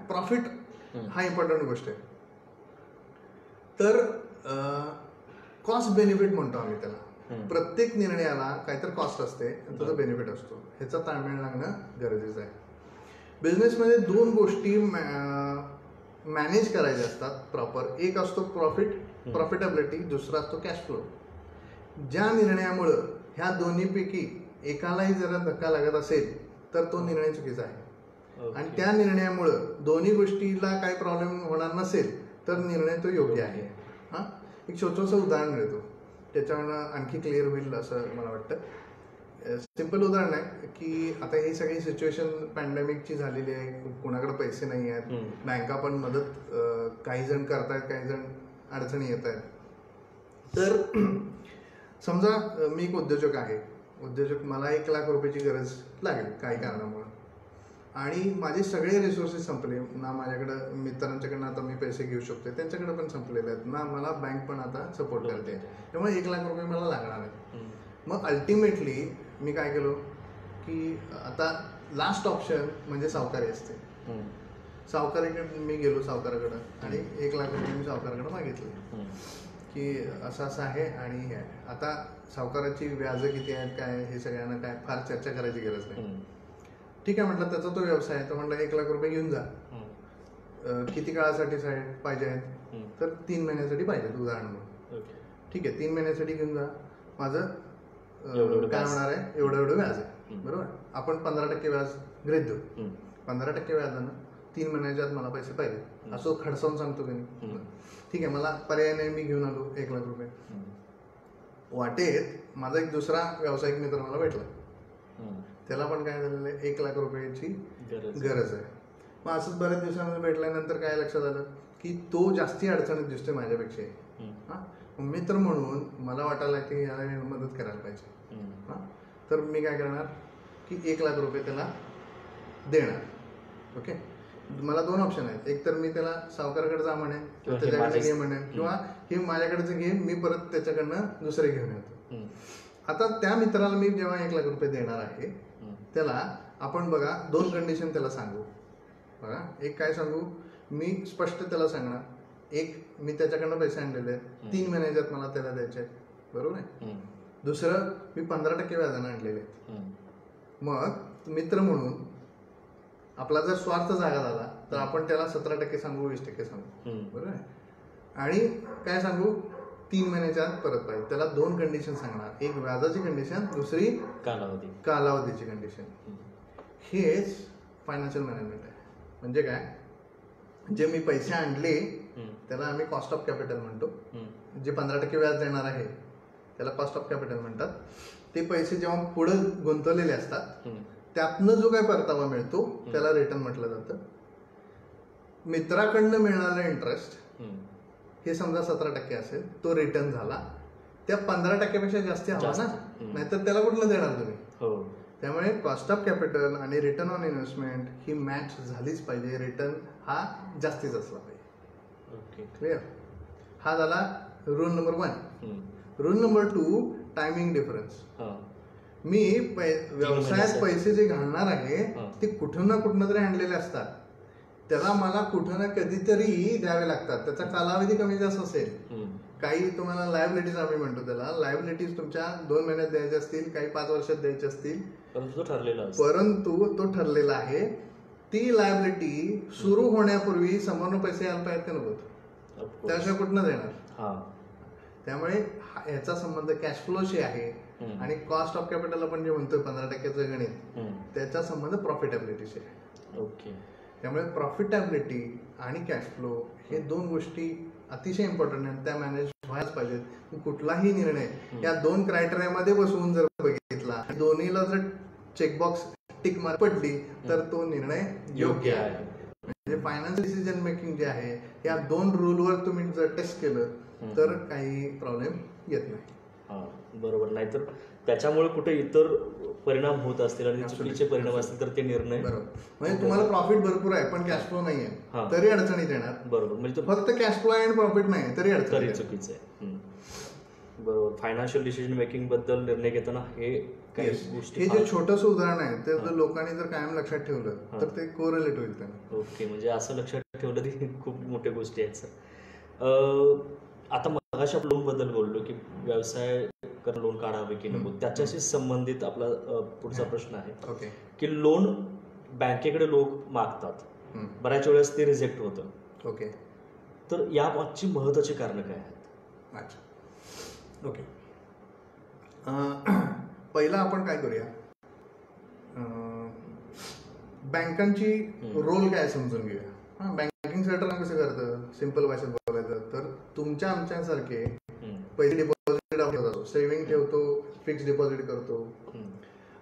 प्रॉफिट हा इम्पॉर्टंट गोष्ट आहे. तर कॉस्ट बेनिफिट म्हणतो आम्ही त्याला. प्रत्येक निर्णयाला काहीतरी कॉस्ट असते आणि त्याचा बेनिफिट असतो, ह्याचा ताळमेळ लागणं गरजेचं आहे. बिझनेसमध्ये दोन गोष्टी मॅनेज करायच्या असतात प्रॉपर. एक असतो प्रॉफिटेबिलिटी, दुसरा असतो कॅश फ्लो. ज्या निर्णयामुळं ह्या दोन्हीपैकी एकालाही जरा धक्का लागत असेल तर तो निर्णय चुकीचा आहे, आणि त्या निर्णयामुळं दोन्ही गोष्टीला काही प्रॉब्लेम होणार नसेल तर निर्णय तो योग्य आहे. हां, एक छोटंसं उदाहरण देतो, त्याच्यावरनं आणखी क्लिअर होईल असं मला वाटतं. सिंपल उदाहरण आहे की आता ही सगळी सिच्युएशन पॅन्डेमिकची झालेली आहे, कोणाकडे पैसे नाही आहेत, बँका पण मदत काही जण करतायत, काही जण अडचणी येत आहेत. तर समजा मी एक उद्योजक आहे, मला 1 लाख रुपयाची गरज लागली काही कारणामुळे, आणि माझे सगळे रिसोर्सेस संपले ना, माझ्याकडं मित्रांच्याकडनं आता मी पैसे घेऊ शकतो, त्यांच्याकडे पण संपलेले आहेत ना, मला बँक पण आता सपोर्ट करते, त्यामुळे 1 लाख रुपये मला लागणार आहे. मग अल्टिमेटली मी काय केलो की आता लास्ट ऑप्शन म्हणजे सावकारी असते. सावकारीकडे मी गेलो, सावकाराकडं, आणि 1 लाख रुपये मी सावकाराकडे मागितले की असं असं आहे आणि हे आहे. आता सावकाराची व्याज किती आहेत काय हे सगळ्यांना काय फार चर्चा करायची गरज नाही. ठीक आहे म्हटलं, त्याचा तो व्यवसाय आहे, तर म्हटलं 1 लाख रुपये घेऊन जा. किती काळासाठी पाहिजे आहेत, तर 3 महिन्यासाठी पाहिजेत उदाहरण म्हणून. ठीक आहे, 3 महिन्यासाठी घेऊन जा, माझं काय होणार आहे, एवढं व्याज आहे, बरोबर. आपण 15% व्याज गृहीत धरू, 15% व्याजानं 3 महिन्याच्या आत मला पैसे पाहिजे असं खडसावून सांगतो की नाही. ठीक आहे, मला पर्याय नाही, मी घेऊन आलो 1 लाख रुपये. वाटेत माझा एक दुसरा व्यावसायिक मित्र मला भेटला, त्याला पण काय झालेलं आहे, 1 लाख रुपयाची गरज आहे. मग असंच बऱ्याच दिवसांमध्ये भेटल्यानंतर काय लक्षात आलं की तो जास्ती अडचणीत दिसतोय माझ्यापेक्षा. हां, मित्र म्हणून मला वाटायला की याला मदत करायला पाहिजे. हां, तर मी काय करणार की 1 लाख रुपये त्याला देणार. ओके, मला 2 ऑप्शन आहेत, एक तर मी त्याला सावकाराकडे जा म्हणेन किंवा त्याच्याकडे घे म्हणेन, किंवा हे माझ्याकडचं घे, मी परत त्याच्याकडनं दुसरे घेऊन येतो. आता त्या मित्राला मी जेव्हा 1 लाख रुपये देणार आहे, त्याला आपण बघा 2 कंडिशन त्याला सांगू. बघा, एक काय सांगू, मी स्पष्ट त्याला सांगणार, एक मी त्याच्याकडनं पैसे आणलेले आहेत, 3 महिन्याच्यात मला त्याला द्यायचे आहेत, बरोबर आहे. दुसरं, मी 15% व्याजानं आणलेले आहेत. मग मित्र म्हणून आपला जर स्वार्थ जागा झाला तर आपण त्याला 17% सांगू, 20% सांगू, बरोबर आहे. आणि काय सांगू, 3 महिन्याच्या आत परत पाहिजे. त्याला 2 कंडिशन सांगणार, एक व्याजाची कंडिशन, दुसरी कालावधीची कंडिशन. हेच फायनान्शियल मॅनेजमेंट आहे. म्हणजे काय, जे मी पैसे आणले त्याला आम्ही कॉस्ट ऑफ कॅपिटल म्हणतो. जे 15% व्याज देणार आहे त्याला कॉस्ट ऑफ कॅपिटल म्हणतात. ते पैसे जेव्हा पुढे गुंतवलेले असतात त्यातनं जो काय परतावा मिळतो त्याला रिटर्न म्हटलं जातं. मित्राकडनं मिळणारा इंटरेस्ट हे समजा 17% असेल, तो रिटर्न झाला, त्या 15% पेक्षा जास्त हवा ना, नाहीतर त्याला कुठलं देणार तुम्ही. त्यामुळे कॉस्ट ऑफ कॅपिटल आणि return on investment he match झालीच पाहिजे. रिटर्न हा जास्तीच असला पाहिजे. क्लिअर. हा झाला rule number 1. Rule number 2, timing difference. मी व्यवसायात पैसे जे घालणार आहे ते कुठं ना कुठं तरी आणलेले असतात, त्याला मला कुठं ना कधीतरी द्यावे लागतात. त्याचा कालावधी कमी जास्त असेल, काही तुम्हाला लायबिलिटीज आम्ही म्हणतो, त्याला लायबिलिटीज तुमच्या 2 महिन्यात द्यायच्या असतील, काही 5 वर्षात द्यायच्या असतील, परंतु तो ठरलेला आहे. ती लायबिलिटी सुरू होण्यापूर्वी समोरनं पैसे यायला पाहिजेत का नको, त्याशिवाय कुठनं देणार. त्यामुळे ह्याचा संबंध कॅश फ्लोशी आहे, आणि कॉस्ट ऑफ कॅपिटल आपण जे म्हणतोय 15%चं गणित, त्याचा संबंध प्रॉफिटेबिलिटीशी आहे. ओके. त्यामुळे प्रॉफिटेबिलिटी आणि कॅश फ्लो हे 2 गोष्टी अतिशय इम्पॉर्टंट आहेत, त्या मॅनेज व्हायलाच पाहिजेत. कुठलाही निर्णय या 2 क्रायटेरियामध्ये बसवून जर बघितला, दोन्हीला जर चेकबॉक्स टिक मार्क पडली तर तो निर्णय योग्य आहे. म्हणजे फायनान्शियल डिसिजन मेकिंग जे आहे या 2 रूलवर तुम्ही जर टेस्ट केलं तर काही प्रॉब्लेम येत नाही. बरोबर. नाहीतर त्याच्यामुळे कुठे इतर परिणाम होत असतील आणि चुकीचे परिणाम असतील तर ते निर्णय. बरोबर. म्हणजे तुम्हाला प्रॉफिट भरपूर आहे पण कॅश फ्लो नाहीये तरी अडचणीत येणार. बरोबर. म्हणजे फक्त कॅश फ्लो आणि प्रॉफिट नाही तरी अडचणी, चुकीचं आहे. बरोबर. फायनान्शियल डिसिजन मेकिंग बद्दल निर्णय घेताना हे काही गोष्टी, हे जे छोटंसं उदाहरण आहे ते जर लोकांनी जर कायम लक्षात ठेवलं तर ते कोरिलेट होईल त्यांना. ओके. म्हणजे असं लक्षात ठेवलं की खूप मोठ्या गोष्टी आहेत सर. आता मगाशी आपण लोन बद्दल बोललो की व्यवसाय कारण लोन काढावे की नको त्याच्याशी संबंधित आपला पुढचा प्रश्न आहे ओके. की लोन बँकेकडे लोक मागतात, बऱ्याच वेळेस ते रिजेक्ट होतं. ओके. तर या मागची महत्वाची कारणं काय आहेत? अच्छा. ओके. पहिला आपण काय करूया, बँकांची रोल काय समजून घेऊया. बँकिंग सेक्टर कसं करतं, सिंपल भाषेत बोलायचं तर तुमच्या आमच्यासारखे पैसे डिपॉझिट सेव्हिंग ठेवतो, फिक्स डिपॉझिट करतो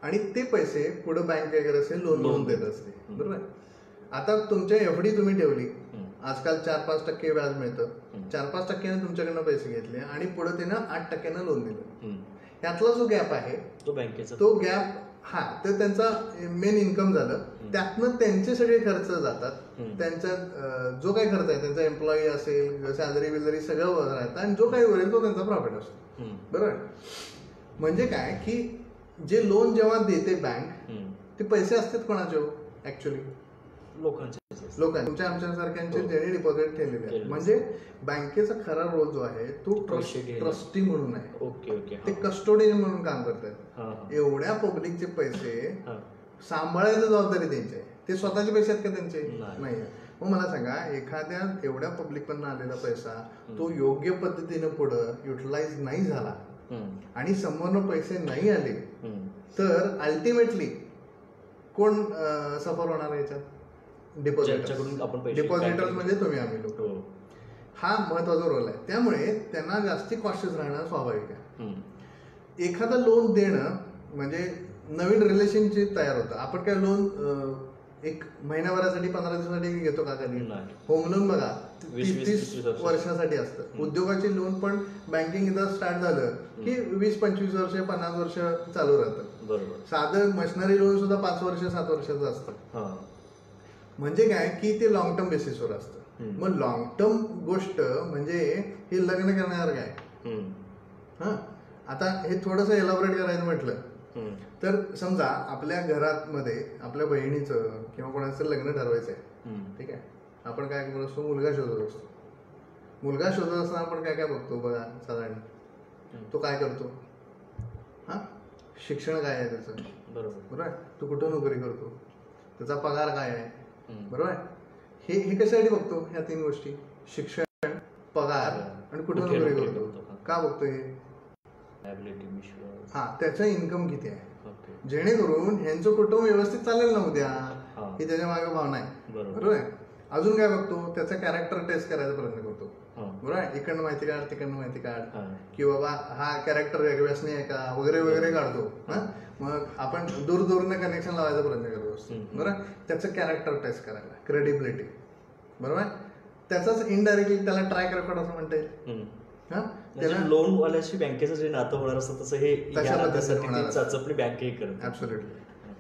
आणि ते पैसे पुढे बँक काय करत असते, लोन देत असते. बरोबर आहे. आता तुमच्या एफडी तुम्ही ठेवली, आजकाल 4-5% व्याज मिळतं, 4-5% तुमच्याकडनं पैसे घेतले आणि पुढे त्यानं 8% लोन दिलं. यातला जो गॅप आहे तो बँकेचा, तो गॅप तर त्यांचा मेन इन्कम झालं, त्यातनं त्यांचे सगळे खर्च जातात. त्यांचा जो काही खर्च आहे त्यांचा एम्प्लॉई असेल, सॅलरी विलरी सगळं राहतं आणि जो काही उरेल तो त्यांचा प्रॉफिट असतो. बरोबर. म्हणजे काय की जे लोन जेव्हा देते बँक, ते पैसे असतात कोणाचे ऍक्च्युअली, लोकांचे, तुमच्या आमच्यासारख्यांचे ज्यांनी डिपॉझिट ठेवलेले आहेत. म्हणजे बँकेचा खरा रोल जो आहे तो ट्रस्टी म्हणून आहे. Okay okay. ते कस्टोडियन म्हणून काम करतात. एवढ्या पब्लिकचे पैसे सांभाळायची जबाबदारी त्यांची आहे. ते स्वतःचे पैसे आहेत का त्यांचे? नाही. मग मला सांगा, एखाद्या एवढ्या पब्लिक पण आलेला पैसा तो योग्य पद्धतीने पुढं युटिलाइज नाही झाला आणि समोरनं पैसे नाही आले तर अल्टिमेटली कोण सफर होणार आहे याच्यात? डिपॉझिटर्स म्हणजे तुम्ही आम्ही लोक. हा महत्वाचा रोल आहे. त्यामुळे त्यांना जास्ती कॉशियस राहणं स्वाभाविक आहे. एखादं लोन देणं म्हणजे नवीन रिलेशनशिप तयार होतं. आपण काय लोन एक महिन्याभरासाठी 15 दिवसासाठी घेतो का कधी? होम लोन बघा 30 वर्षासाठी असतं. उद्योगाचे लोन पण बँकिंग एकदा स्टार्ट झालं की 20-25 वर्ष 50 वर्ष चालू राहतं. साधं मशिनरी लोन सुद्धा 5 वर्ष 7 वर्षाचं असतं. म्हणजे काय की ते लॉंग टर्म बेसिसवर असतं. मग लॉंग टर्म गोष्ट म्हणजे हे लग्न करण्यावर काय. आता हे थोडंसं एलॅबोरेट करायचं म्हटलं तर समजा आपल्या घरात मध्ये आपल्या बहिणीचं किंवा कोणाचं लग्न ठरवायचं आहे. ठीक आहे. आपण काय करत असतो, मुलगा शोधत असतो. मुलगा शोधत असताना आपण काय काय बघतो बघा साधारण. तो काय करतो, शिक्षण काय आहे त्याचं, बरोबर आहे, तो कुठं नोकरी करतो, त्याचा पगार काय आहे, बरोबर आहे. हे कशासाठी बघतो, ह्या 3 गोष्टी, शिक्षण, पगार आणि कुठं नोकरी करतो. का बघतो हे? त्याचा इन्कम किती आहे, जेणेकरून ह्यांचं कुटुंब व्यवस्थित चालेल ना उद्या, ही त्याच्या मागे भावना आहे. बरोबर आहे. अजून काय बघतो, त्याचा कॅरेक्टर टेस्ट करायचा प्रयत्न करतो. बरोबर आहे. इकडनं माहिती काढ, तिकडनं माहिती काढ, की बाबा हा कॅरेक्टर व्यसनी आहे का वगैरे वगैरे काढतो. मग आपण दूर दूरनं कनेक्शन लावायचा प्रयत्न करत असतो. बरोबर. त्याचं कॅरेक्टर टेस्ट करायला, क्रेडिबिलिटी. बरोबर. त्याचाच इनडायरेक्टली त्याला ट्रॅक रेकॉर्ड असं म्हणता येईल. लोन वाल्याशी बँकेचं जे नातं होणार असतं तसं हे चाचपणी बँक करते. ऍब्सोल्युटली.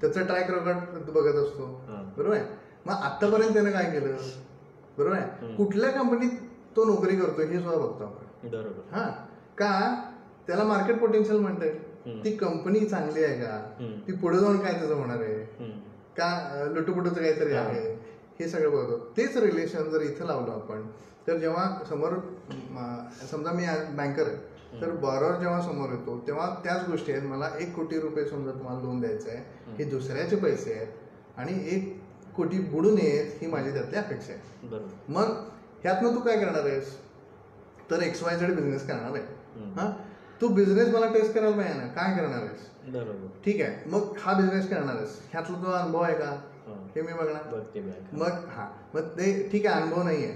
त्याचं ट्रॅक रेकॉर्ड बघत असतो. बरोबर आहे. मग आतापर्यंत त्यानं काय केलं, बरोबर आहे, कुठल्या कंपनीत तो नोकरी करतो हे सुद्धा बघतो आपण. बरोबर. का त्याला मार्केट पोटेन्शियल म्हणता येईल. ती कंपनी चांगली आहे का, ती पुढे जाऊन काय त्याचं होणार आहे का, लुटुपुटूचं काहीतरी आहे, हे सगळं बघतो. तेच रिलेशन जर इथं लावलं आपण तर जेव्हा समोर समजा मी बँकर आहे तर बॉरोवर जेव्हा समोर येतो तेव्हा त्याच गोष्टी आहेत. मला 1 कोटी रुपये समजा तुम्हाला लोन द्यायचं आहे, हे दुसऱ्याचे पैसे आहेत आणि 1 कोटी बुडून येत ही माझी त्यातली अपेक्षा आहे. मग ह्यातनं तू काय करणार आहेस, तर XYZ बिझनेस करणार आहे. तू बिझनेस मला टेस्ट करायला पाहिजे ना, काय करणार आहेस. बरोबर. ठीक आहे. मग हा बिझनेस करणार आहेस, ह्यातला तुझा अनुभव आहे का हे मी बघणार. मग ते ठीक आहे, अनुभव नाही आहे,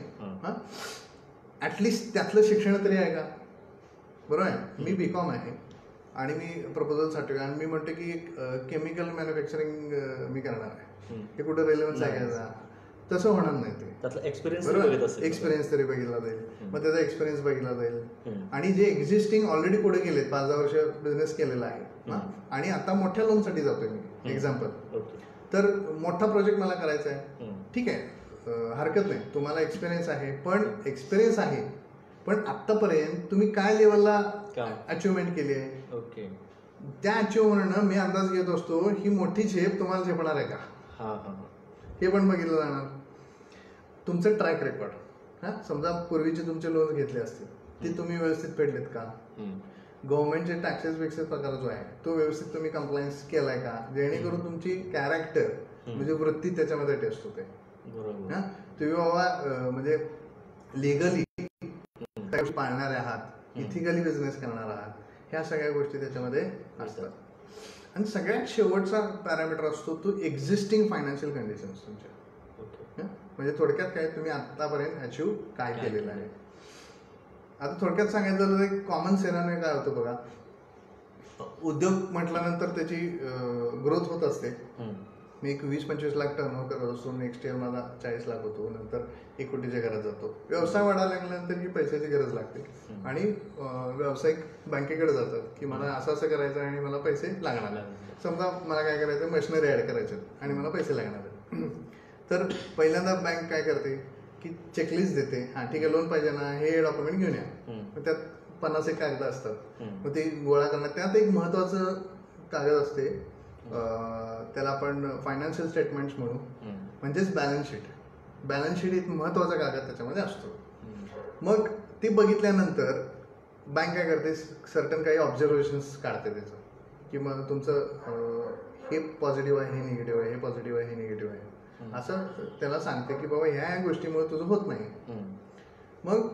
ऍटलिस्ट त्यातलं शिक्षण तरी आहे का. बरोबर आहे. मी BCom आहे आणि मी प्रपोजलसाठी आणि मी म्हणतो की केमिकल मॅन्युफॅक्चरिंग मी करणार आहे, हे कुठं रेलेव्हन्स आहे का, तसं होणार नाही. ते एक्सपिरियन्स तरी बघितला जाईल. मग त्याचा एक्सपिरियन्स बघितला जाईल आणि जे एक्झिस्टिंग ऑलरेडी पुढे गेले 5-10 वर्ष बिझनेस केलेला आहे आणि आता मोठ्या लोनसाठी जातोय मी एक्झाम्पल, तर मोठा प्रोजेक्ट मला करायचा आहे. ठीक आहे, हरकत नाही, तुम्हाला एक्सपिरियन्स आहे पण आतापर्यंत तुम्ही काय लेवलला अचिव्हमेंट केली आहे. ओके. त्या अचिव्हमेंटनं मी अंदाज घेत असतो ही मोठी झेप तुम्हाला झेपणार आहे का, हे पण बघितलं जाणार. तुमचं ट्रॅक रेकॉर्ड, समजा पूर्वीचे तुमचे लोन घेतले असतील ते तुम्ही व्यवस्थित फेडलेत का, गव्हर्नमेंटचे टॅक्सेस बिक्सेस प्रकार जो आहे तो व्यवस्थित तुम्ही कंप्लायन्स केलाय का, जेणेकरून तुमची कॅरेक्टर म्हणजे वृत्ती त्याच्यामध्ये टेस्ट होते. तुम्ही बाबा म्हणजे लिगली पाळणारे आहात, इथिकली बिझनेस करणार आहात, ह्या सगळ्या गोष्टी त्याच्यामध्ये असतात. आणि सगळ्यात शेवटचा पॅरामीटर असतो तो एक्झिस्टिंग फायनान्शियल कंडिशन्स तुमच्या. म्हणजे थोडक्यात काय तुम्ही आतापर्यंत अचीव्ह काय केलेलं आहे. आता थोडक्यात सांगायचं झालं तर कॉमन सेनाने काय होतं बघा, उद्योग म्हटल्यानंतर त्याची ग्रोथ होत असते. मी एक 20-25 लाख टर्नओव्हर करत असतो, नेक्स्ट इयर माझा 40 लाख होतो, नंतर 1 कोटीच्या घरात जातो. व्यवसाय वाढायला लागल्यानंतर ही पैशाची गरज लागते आणि व्यावसायिक बँकेकडे जातात की मला असं असं करायचं आणि मला पैसे लागणार. समजा मला काय करायचं, मशिनरी ऍड करायचे आणि मला पैसे लागणार. तर पहिल्यांदा बँक काय करते की चेकलिस्ट देते, हा ठीक आहे लोन पाहिजे ना, हे डॉक्युमेंट घेऊन या. मग त्यात 50 एक कागद असतात, मग ते गोळा करणार. त्यात एक महत्वाचं कागद असते, त्याला आपण फायनान्शियल स्टेटमेंट्स म्हणू, म्हणजेच बॅलन्स शीट. बॅलन्स शीट एक महत्वाचा कागद त्याच्यामध्ये असतो. मग ती बघितल्यानंतर बँक काय करते, सर्टन काही ऑब्झर्वेशन्स काढते त्याचं, की मग तुमचं हे पॉझिटिव्ह आहे, हे निगेटिव्ह आहे, हे पॉझिटिव्ह आहे, हे निगेटिव्ह आहे, असं त्याला सांगते की बाबा ह्या गोष्टीमुळे तुझं होत नाही. मग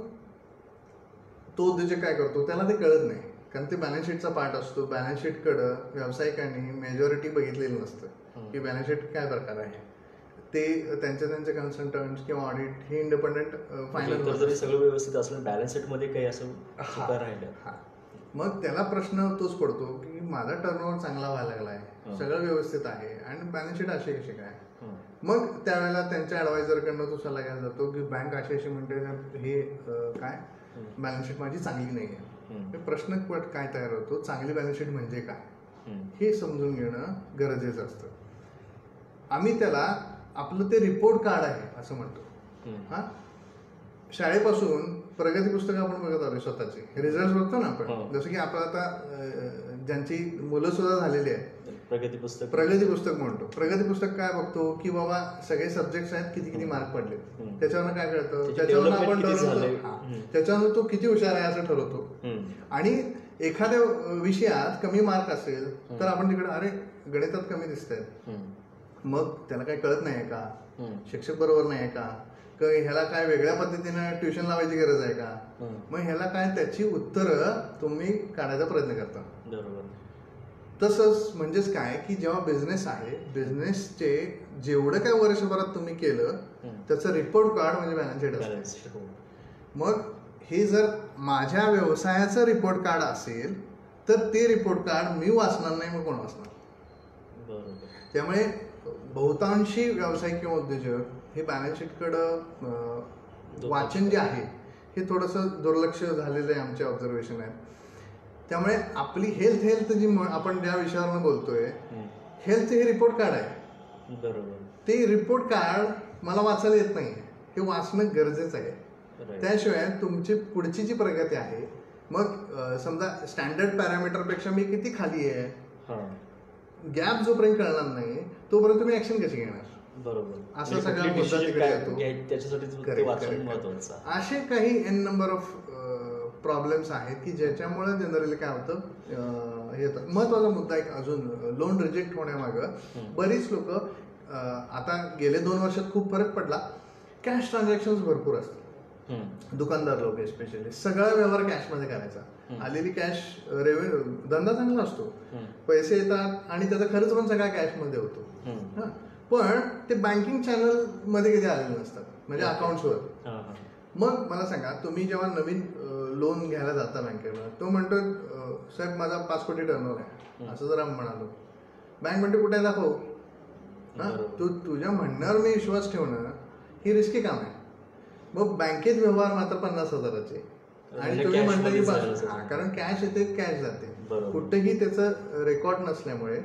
तो उद्योजक काय करतो, त्याला ते कळत नाही, कारण ते बॅलन्स शीटचा पार्ट असतो. बॅलन्स शीटकडं व्यावसायिकांनी मेजॉरिटी बघितलेलं नसतं की बॅलन्स शीट काय प्रकार आहे. ते त्यांचे कन्सल्टंट किंवा ऑडिट हे इंडिपेंडंट फायनल जरी सगळं व्यवस्थित असलं बॅलन्स शीट मध्ये काही असं राहिलं, मग त्याला प्रश्न तोच पडतो की माझा टर्नओव्हर चांगला व्हायला लागलाय, सगळं व्यवस्थित आहे आणि बॅलन्स शीट अशी कशी काय. मग त्यावेळेला त्यांच्या ऍडवायझरकडनं तो सल्ला घ्यायला जातो की बँक अशी म्हणते हे काय बॅलन्स शीट माझी चांगली नाही आहे. प्रश्न काय तयार होतो, चांगली बॅलन्स शीट म्हणजे काय हे समजून घेणं गरजेचं असतं. आम्ही त्याला आपलं ते रिपोर्ट कार्ड आहे असं म्हणतो. हा, शाळेपासून प्रगती पुस्तकं आपण बघत आलो, स्वतःचे रिझल्ट बघतो ना आपण. जसं की आपण आता ज्यांची मुलं सुद्धा झालेली आहेत, प्रगती पुस्तक म्हणतो. प्रगती पुस्तक काय बघतो की बाबा सगळे सब्जेक्ट आहेत, किती किती मार्क पडले, त्याच्यावरनं काय कळतं, त्याच्यावरनं आपण ठरवतो, त्याच्यावरनं तो किती हुशार आहे असं ठरवतो. आणि एखाद्या विषयात कमी मार्क असेल तर आपण तिकडे अरे गणितात कमी दिसत आहेत, मग त्याला काही कळत नाही का, शिक्षक बरोबर नाही का, ह्याला काय वेगळ्या पद्धतीनं ट्युशन लावायची गरज आहे का. मग ह्याला काय त्याची उत्तरं तुम्ही काढायचा प्रयत्न करता. तसंच म्हणजेच काय की जेव्हा बिझनेस आहे, बिझनेसचे जेवढं काय वर्षभरात तुम्ही केलं त्याचं रिपोर्ट कार्ड म्हणजे बॅलन्स शीट असतं. मग हे जर माझ्या व्यवसायाचं रिपोर्ट कार्ड असेल तर ते रिपोर्ट कार्ड मी वाचणार नाही, मग कोण वाचणार. त्यामुळे बहुतांशी व्यावसायिक किंवा उद्योजक हे बॅलन्स शीटकडं वाचन जे आहे हे थोडंसं दुर्लक्ष झालेलं आहे, आमचे ऑब्झर्वेशन आहे. त्यामुळे आपली हेल्थ जी आपण ज्या विषयावर बोलतोय, हेल्थ हे रिपोर्ट कार्ड आहे. बरोबर, ते रिपोर्ट कार्ड मला वाचायला येत नाही, हे वाचणं गरजेचं आहे. त्याशिवाय तुमची पुढची जी प्रगती आहे, मग समजा स्टँडर्ड पॅरामीटरपेक्षा मी किती खाली आहे, गॅप जोपर्यंत कळणार नाही तोपर्यंत तुम्ही ऍक्शन कशी घेणार. बरोबर, असं सगळा मुद्दा तिकडे येतो. असे काही एन नंबर ऑफ प्रॉब्लेम्स आहेत की ज्याच्यामुळे जनरली काय होतं. हे महत्वाचा मुद्दा एक अजून, लोन रिजेक्ट होण्यामागं बरीच लोक आता गेले 2 वर्षात खूप फरक पडला. कॅश ट्रान्झॅक्शन भरपूर असतात. दुकानदार लोक स्पेशली सगळा व्यवहार कॅशमध्ये करायचा. आलेली कॅश रेव्हेन्यू, धंदा चांगला असतो, पैसे येतात आणि त्याचा खर्च पण सगळा कॅशमध्ये होतो. पण ते बँकिंग चॅनल मध्ये कधी आलेले नसतात, म्हणजे अकाउंट्सवर. मग मला सांगा, तुम्ही जेव्हा नवीन लोन घ्यायला जाता बँकेला, तो म्हणतो साहेब माझा 5 कोटी टर्नओव्हर आहे, असं जर आपण म्हणालो, बँक म्हणते कुठे दाखव. तू तुझ्या म्हणण्यावर मी विश्वास ठेवणं ही रिस्की काम आहे. मग बँकेत व्यवहार मात्र 50,000चे आणि तुम्ही म्हणता की कारण कॅश येते कॅश जाते, कुठेही त्याचं रेकॉर्ड नसल्यामुळे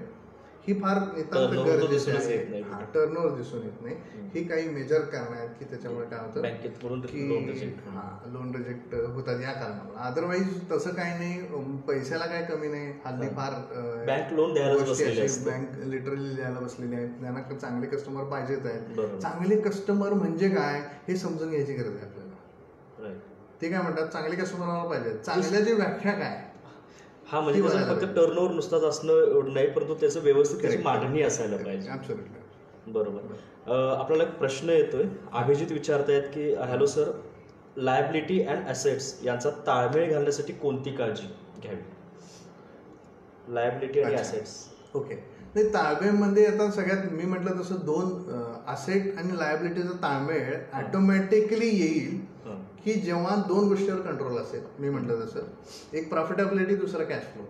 ही फार नितांत गरजेची आहे. टर्नओव्हर दिसून येत नाही. ही काही मेजर कारण आहेत की त्याच्यामुळे काय होतं की लोन रिजेक्ट होतात या कारणामुळे. अदरवाईज तसं काही नाही, पैशाला काही कमी नाही. हल्ली फार बँक लोन बँक लिटरली द्यायला बसलेली आहेत. त्यांना चांगले कस्टमर पाहिजेच आहेत. चांगले कस्टमर म्हणजे काय हे समजून घ्यायची गरज आहे आपल्याला. ते काय म्हणतात, चांगले कस्टमर पाहिजे. चांगल्याची व्याख्या काय, हा म्हणजे ती त्याचं बघायला फक्त टर्नओव्हर नुसताच असणं एवढं नाही, परंतु त्याचं व्यवस्थित त्याची Correct. मांडणी असायला पाहिजे. Absolutely. बरोबर. आपल्याला एक प्रश्न येतोय, अभिजित विचारतायत की hello sir, liability and assets यांचा ताळमेळ घालण्यासाठी कोणती काळजी घ्यावी? लायबिलिटी आणि अच्छा. ॲसेट्स. ओके. नाही, ताळमेळमध्ये आता सगळ्यात मी म्हटलं तसं दोन असेट आणि लायबिलिटीचा ताळमेळ ऑटोमॅटिकली येईल की जेव्हा दोन गोष्टीवर कंट्रोल असेल. मी म्हटलं तसं एक प्रॉफिटेबिलिटी, दुसरा कॅश फ्लो.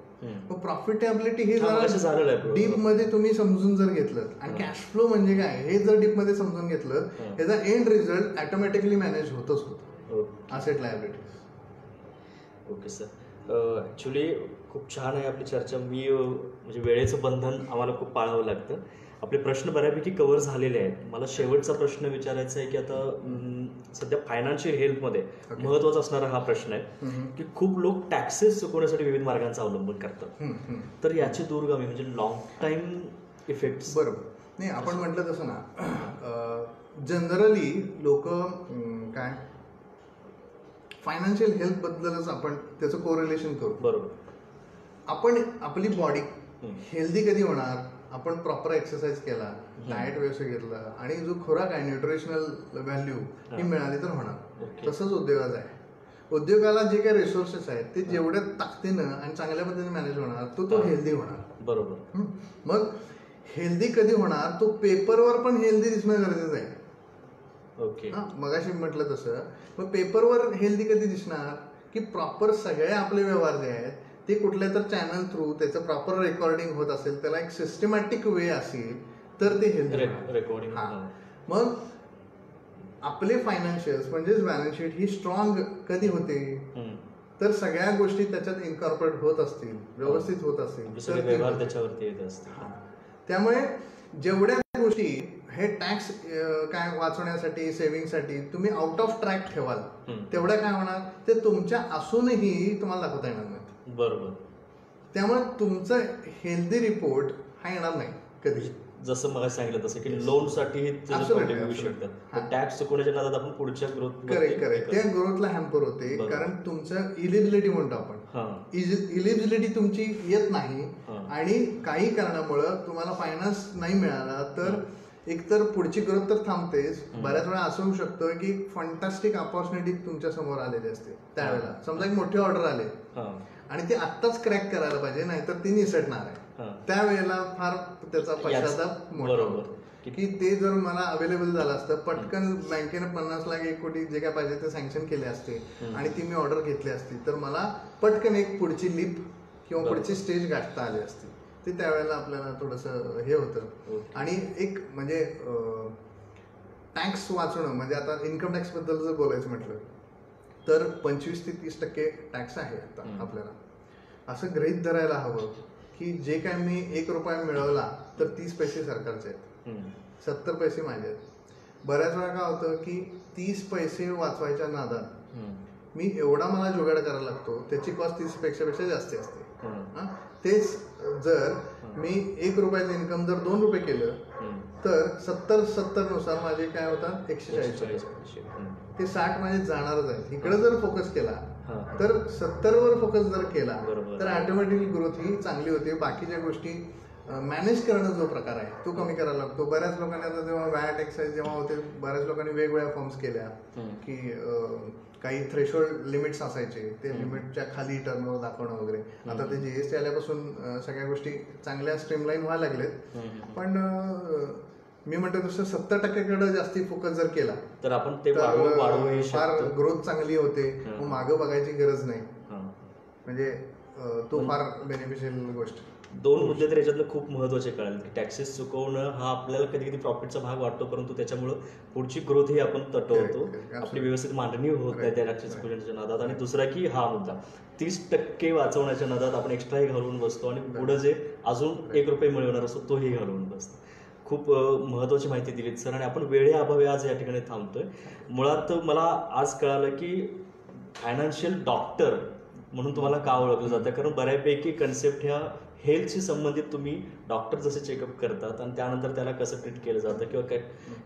मग प्रॉफिटेबिलिटी हे झालेलं आहे डीप मध्ये तुम्ही समजून जर घेतलं आणि कॅश फ्लो म्हणजे काय हे जर डीप मध्ये समजून घेतलं, त्याचा एंड रिझल्ट ऑटोमॅटिकली मॅनेज होतच होतं. Asset liability. Okay sir. Actually खूप छान आहे आपली चर्चा. म्हणजे वेळेचं बंधन आम्हाला खूप पाळावं लागतं. आपले प्रश्न बऱ्यापैकी कव्हर झालेले आहेत. मला शेवटचा प्रश्न विचारायचा आहे की आता सध्या फायनान्शियल हेल्थमध्ये महत्त्वाचा असणारा हा प्रश्न आहे की खूप लोक टॅक्सेस चुकवण्यासाठी विविध मार्गांचा अवलंबन करतात. तर याची दूरगामी म्हणजे लॉंग टाईम इफेक्ट्स. बरोबर. नाही, आपण म्हटलं तसं ना, जनरली लोक काय फायनान्शियल हेल्थ बद्दलच आपण त्याचं कोरिलेशन करू. बरोबर. आपण आपली बॉडी हेल्दी कधी होणार? आपण प्रॉपर एक्सरसाइज केला, डाएट व्यवस्थित घेतला आणि जो खोराक आहे न्यूट्रिशनल व्हॅल्यू ही मिळाली तर होणार. तसंच उद्योगाचं आहे. उद्योगाला जे काही रिसोर्सेस आहेत ते जेवढ्या ताकदीनं आणि चांगल्या पद्धतीने मॅनेज होणार तो हेल्दी होणार. बरोबर. मग हेल्दी कधी होणार? तो पेपरवर पण हेल्दी दिसणं गरजेचं आहे. ओके. मगाशी म्हटलं तसं. मग पेपरवर हेल्दी कधी दिसणार की प्रॉपर सगळे आपले व्यवहार जे आहेत ते कुठल्या तर चॅनल थ्रू त्याचं प्रॉपर रेकॉर्डिंग होत असेल, त्याला एक सिस्टमॅटिक वे असेल तर ते हेल्दी रेकॉर्डिंग. मग आपले फायनान्शियल्स म्हणजेच बॅलन्स शीट ही स्ट्रॉंग कधी होते? तर सगळ्या गोष्टी त्याच्यात इन्कॉर्पोरेट होत असतील, व्यवस्थित होत असतील तर व्यवहार त्याच्यावरती येत असतील. त्यामुळे जेवढ्या गोष्टी हे टॅक्स काय वाचवण्यासाठी, सेव्हिंगसाठी तुम्ही आउट ऑफ ट्रॅक ठेवाल तेवढ्या काय होणार? ते तुमच्या असूनही तुम्हाला दाखवता येणार नाही. बरोबर. त्यामुळे तुमचं हेल्दी रिपोर्ट हा येणार नाही कधी. जसं मला सांगितलं तसं की लोनसाठी येऊ शकतात. टॅक्स चुकवण्याच्या नादात आपण पुढच्या ग्रोथ. करेक्ट. त्या ग्रोथला हॅम्पर होते कारण तुमचं इलिजिबिलिटी म्हणतो आपण. इलिजिबिलिटी तुमची येत नाही आणि काही कारणामुळं तुम्हाला फायनान्स नाही मिळाला तर एकतर पुढची ग्रोथ तर थांबतेच. बऱ्याच वेळा असं होऊ शकतं की फंटास्टिक ऑपॉर्च्युनिटी तुमच्या समोर आलेली असते. त्यावेळेला समजा एक मोठी ऑर्डर आले आणि ती आत्ताच क्रॅक करायला पाहिजे, नाहीतर ती निसटणार आहे. त्यावेळेला फार त्याचा पश्चाताप मोठा की ते जर मला अवेलेबल झालं असतं, पटकन बँकेनं 50 लाख 1 कोटी जे काय पाहिजे ते सँक्शन केले असते आणि ती मी ऑर्डर घेतली असती तर मला पटकन एक पुढची लिप किंवा पुढची स्टेज गाठता आली असती. ते त्यावेळेला आपल्याला थोडंसं हे होतं. आणि एक म्हणजे टॅक्स वाचवणं म्हणजे आता इन्कम टॅक्स बद्दल जर बोलायचं म्हटलं तर 25 ते 30% टॅक्स आहे आता आपल्याला. असं गृहीत धरायला हवं की जे काय मी 1 रुपया मिळवला तर 30 पैसे सरकारचे आहेत, 70 पैसे माझे आहेत. बऱ्याच वेळा काय होतं की 30 पैसे वाचवायच्या नादात मी एवढा मला जुगाड करायला लागतो त्याची कॉस्ट 30 पेक्षा जास्त असते. तेच जर मी 1 रुपयाचं इन्कम जर 2 रुपये केलं तर 70 नुसार माझे काय होतात 140. ते 60 माझे जाणारच आहे. इकडे जर फोकस केला तर 70 वर फोकस जर केला तर ऑटोमॅटिकली ग्रोथ ही चांगली होते. बाकीच्या गोष्टी मॅनेज करणं जो प्रकार आहे तो कमी करायला लागतो. बऱ्याच लोकांनी आता जेव्हा वॅट एक्साइज जेव्हा होते बऱ्याच लोकांनी वेगवेगळ्या फॉर्म्स केल्या की काही थ्रेशोल्ड लिमिट्स असायचे, ते लिमिटच्या खाली टर्नओव्हर दाखवणं वगैरे. आता ते जीएसटी आल्यापासून सगळ्या गोष्टी चांगल्या स्ट्रीमलाईन व्हायला लागलेत. पण मी म्हणतो तसं 70% जास्ती फोकस जर केला तर आपण ते वाढवू फार ग्रोथ चांगली होते. मग मागं बघायची गरज नाही. म्हणजे तो फार बेनिफिशियल गोष्ट. 2 मुद्दे तर याच्यातलं खूप महत्त्वाचे कळाले की टॅक्सेस चुकवणं हा आपल्याला कधी कधी प्रॉफिटचा भाग वाटतो, परंतु त्याच्यामुळं पुढची ग्रोथ ही आपण तटवतो. आपली व्यवस्थित मांडणी होत नाही त्या टॅक्सेस चुकवण्याच्या नादात. आणि दुसरा की हा मुद्दा 30% वाचवण्याच्या नादात आपण एक्स्ट्राही घालवून बसतो आणि पुढं जे अजून 1 रुपये मिळवणार असतो तोही घालवून बसतो. खूप महत्त्वाची माहिती दिलीत सर आणि आपण वेळेअभावी आज या ठिकाणी थांबतोय. मुळात मला आज कळालं की फायनान्शियल डॉक्टर म्हणून तुम्हाला का ओळखलं जातं, कारण बऱ्यापैकी कन्सेप्ट ह्या हेल्थशी संबंधित तुम्ही डॉक्टर जसे चेकअप करतात आणि त्यानंतर त्याला कसं ट्रीट केलं जातं किंवा काय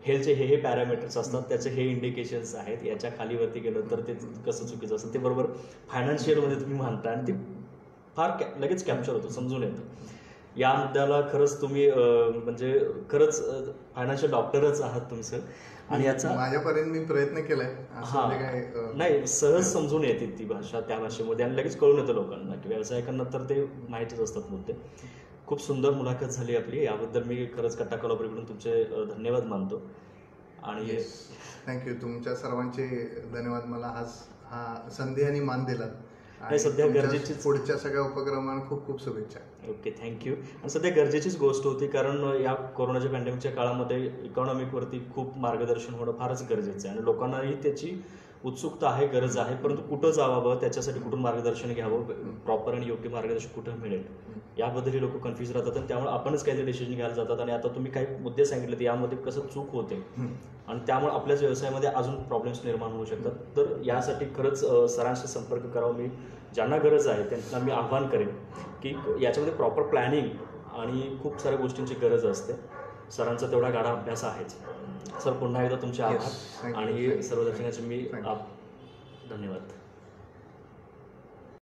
हेल्थचे हे पॅरामीटर्स असतात, त्याचे हे इंडिकेशन्स आहेत, याच्या खालीवरती गेलं तर ते कसं चुकीचं असतं ते बरोबर फायनान्शियलमध्ये तुम्ही मानता आणि ते लगेच कॅप्चर होतं, समजून येतं. या मुद्द्याला खरंच तुम्ही म्हणजे खरंच फायनान्शियल डॉक्टरच आहात तुमचं. आणि याचा माझ्यापर्यंत मी प्रयत्न केलाय. हा नाही, सहज समजून येते ती भाषा त्या भाषेमध्ये आणि लगेच कळून येतं लोकांना की व्यावसायिकांना तर ते माहितीच असतात मुद्दे. खूप सुंदर मुलाखत झाली आपली. याबद्दल मी खरंच कट्टा कोल्हापूरकडून तुमचे धन्यवाद मानतो. आणि थँक्यू. तुमच्या सर्वांचे धन्यवाद. मला आज हा संधी आणि मान दिला. आणि सध्या गरजेची पुढच्या सगळ्या उपक्रमांना खूप खूप शुभेच्छा. Okay, thank you. आणि सध्या गरजेचीच गोष्ट होती, कारण या कोरोनाच्या पॅन्डेमिकच्या काळामध्ये इकॉनॉमिकवरती खूप मार्गदर्शन होणं फारच गरजेचं आहे आणि लोकांनाही त्याची उत्सुकता आहे, गरज आहे. परंतु कुठं जावावं, त्याच्यासाठी कुठून मार्गदर्शन घ्यावं, प्रॉपर आणि योग्य मार्गदर्शन कुठं मिळेल, याबद्दल लोक कन्फ्यूज राहतात आणि त्यामुळे आपणच काहीतरी डिसिजन घ्यायला जातात. आणि आता तुम्ही काही मुद्दे सांगितले तर यामध्ये कसं चूक होते आणि त्यामुळे आपल्याच व्यवसायामध्ये अजून प्रॉब्लेम्स निर्माण होऊ शकतात. तर यासाठी खरंच सरांशी संपर्क करावा. मी ज्यांना गरज आहे त्यांना मी आव्हान करेन की याच्यामध्ये प्रॉपर प्लॅनिंग आणि खूप साऱ्या गोष्टींची गरज असते. सरांचा तेवढा गाढा अभ्यास आहेच. सर, पुन्हा एकदा तुमचे आभार आणि सर्व दर्शकांचे मी धन्यवाद.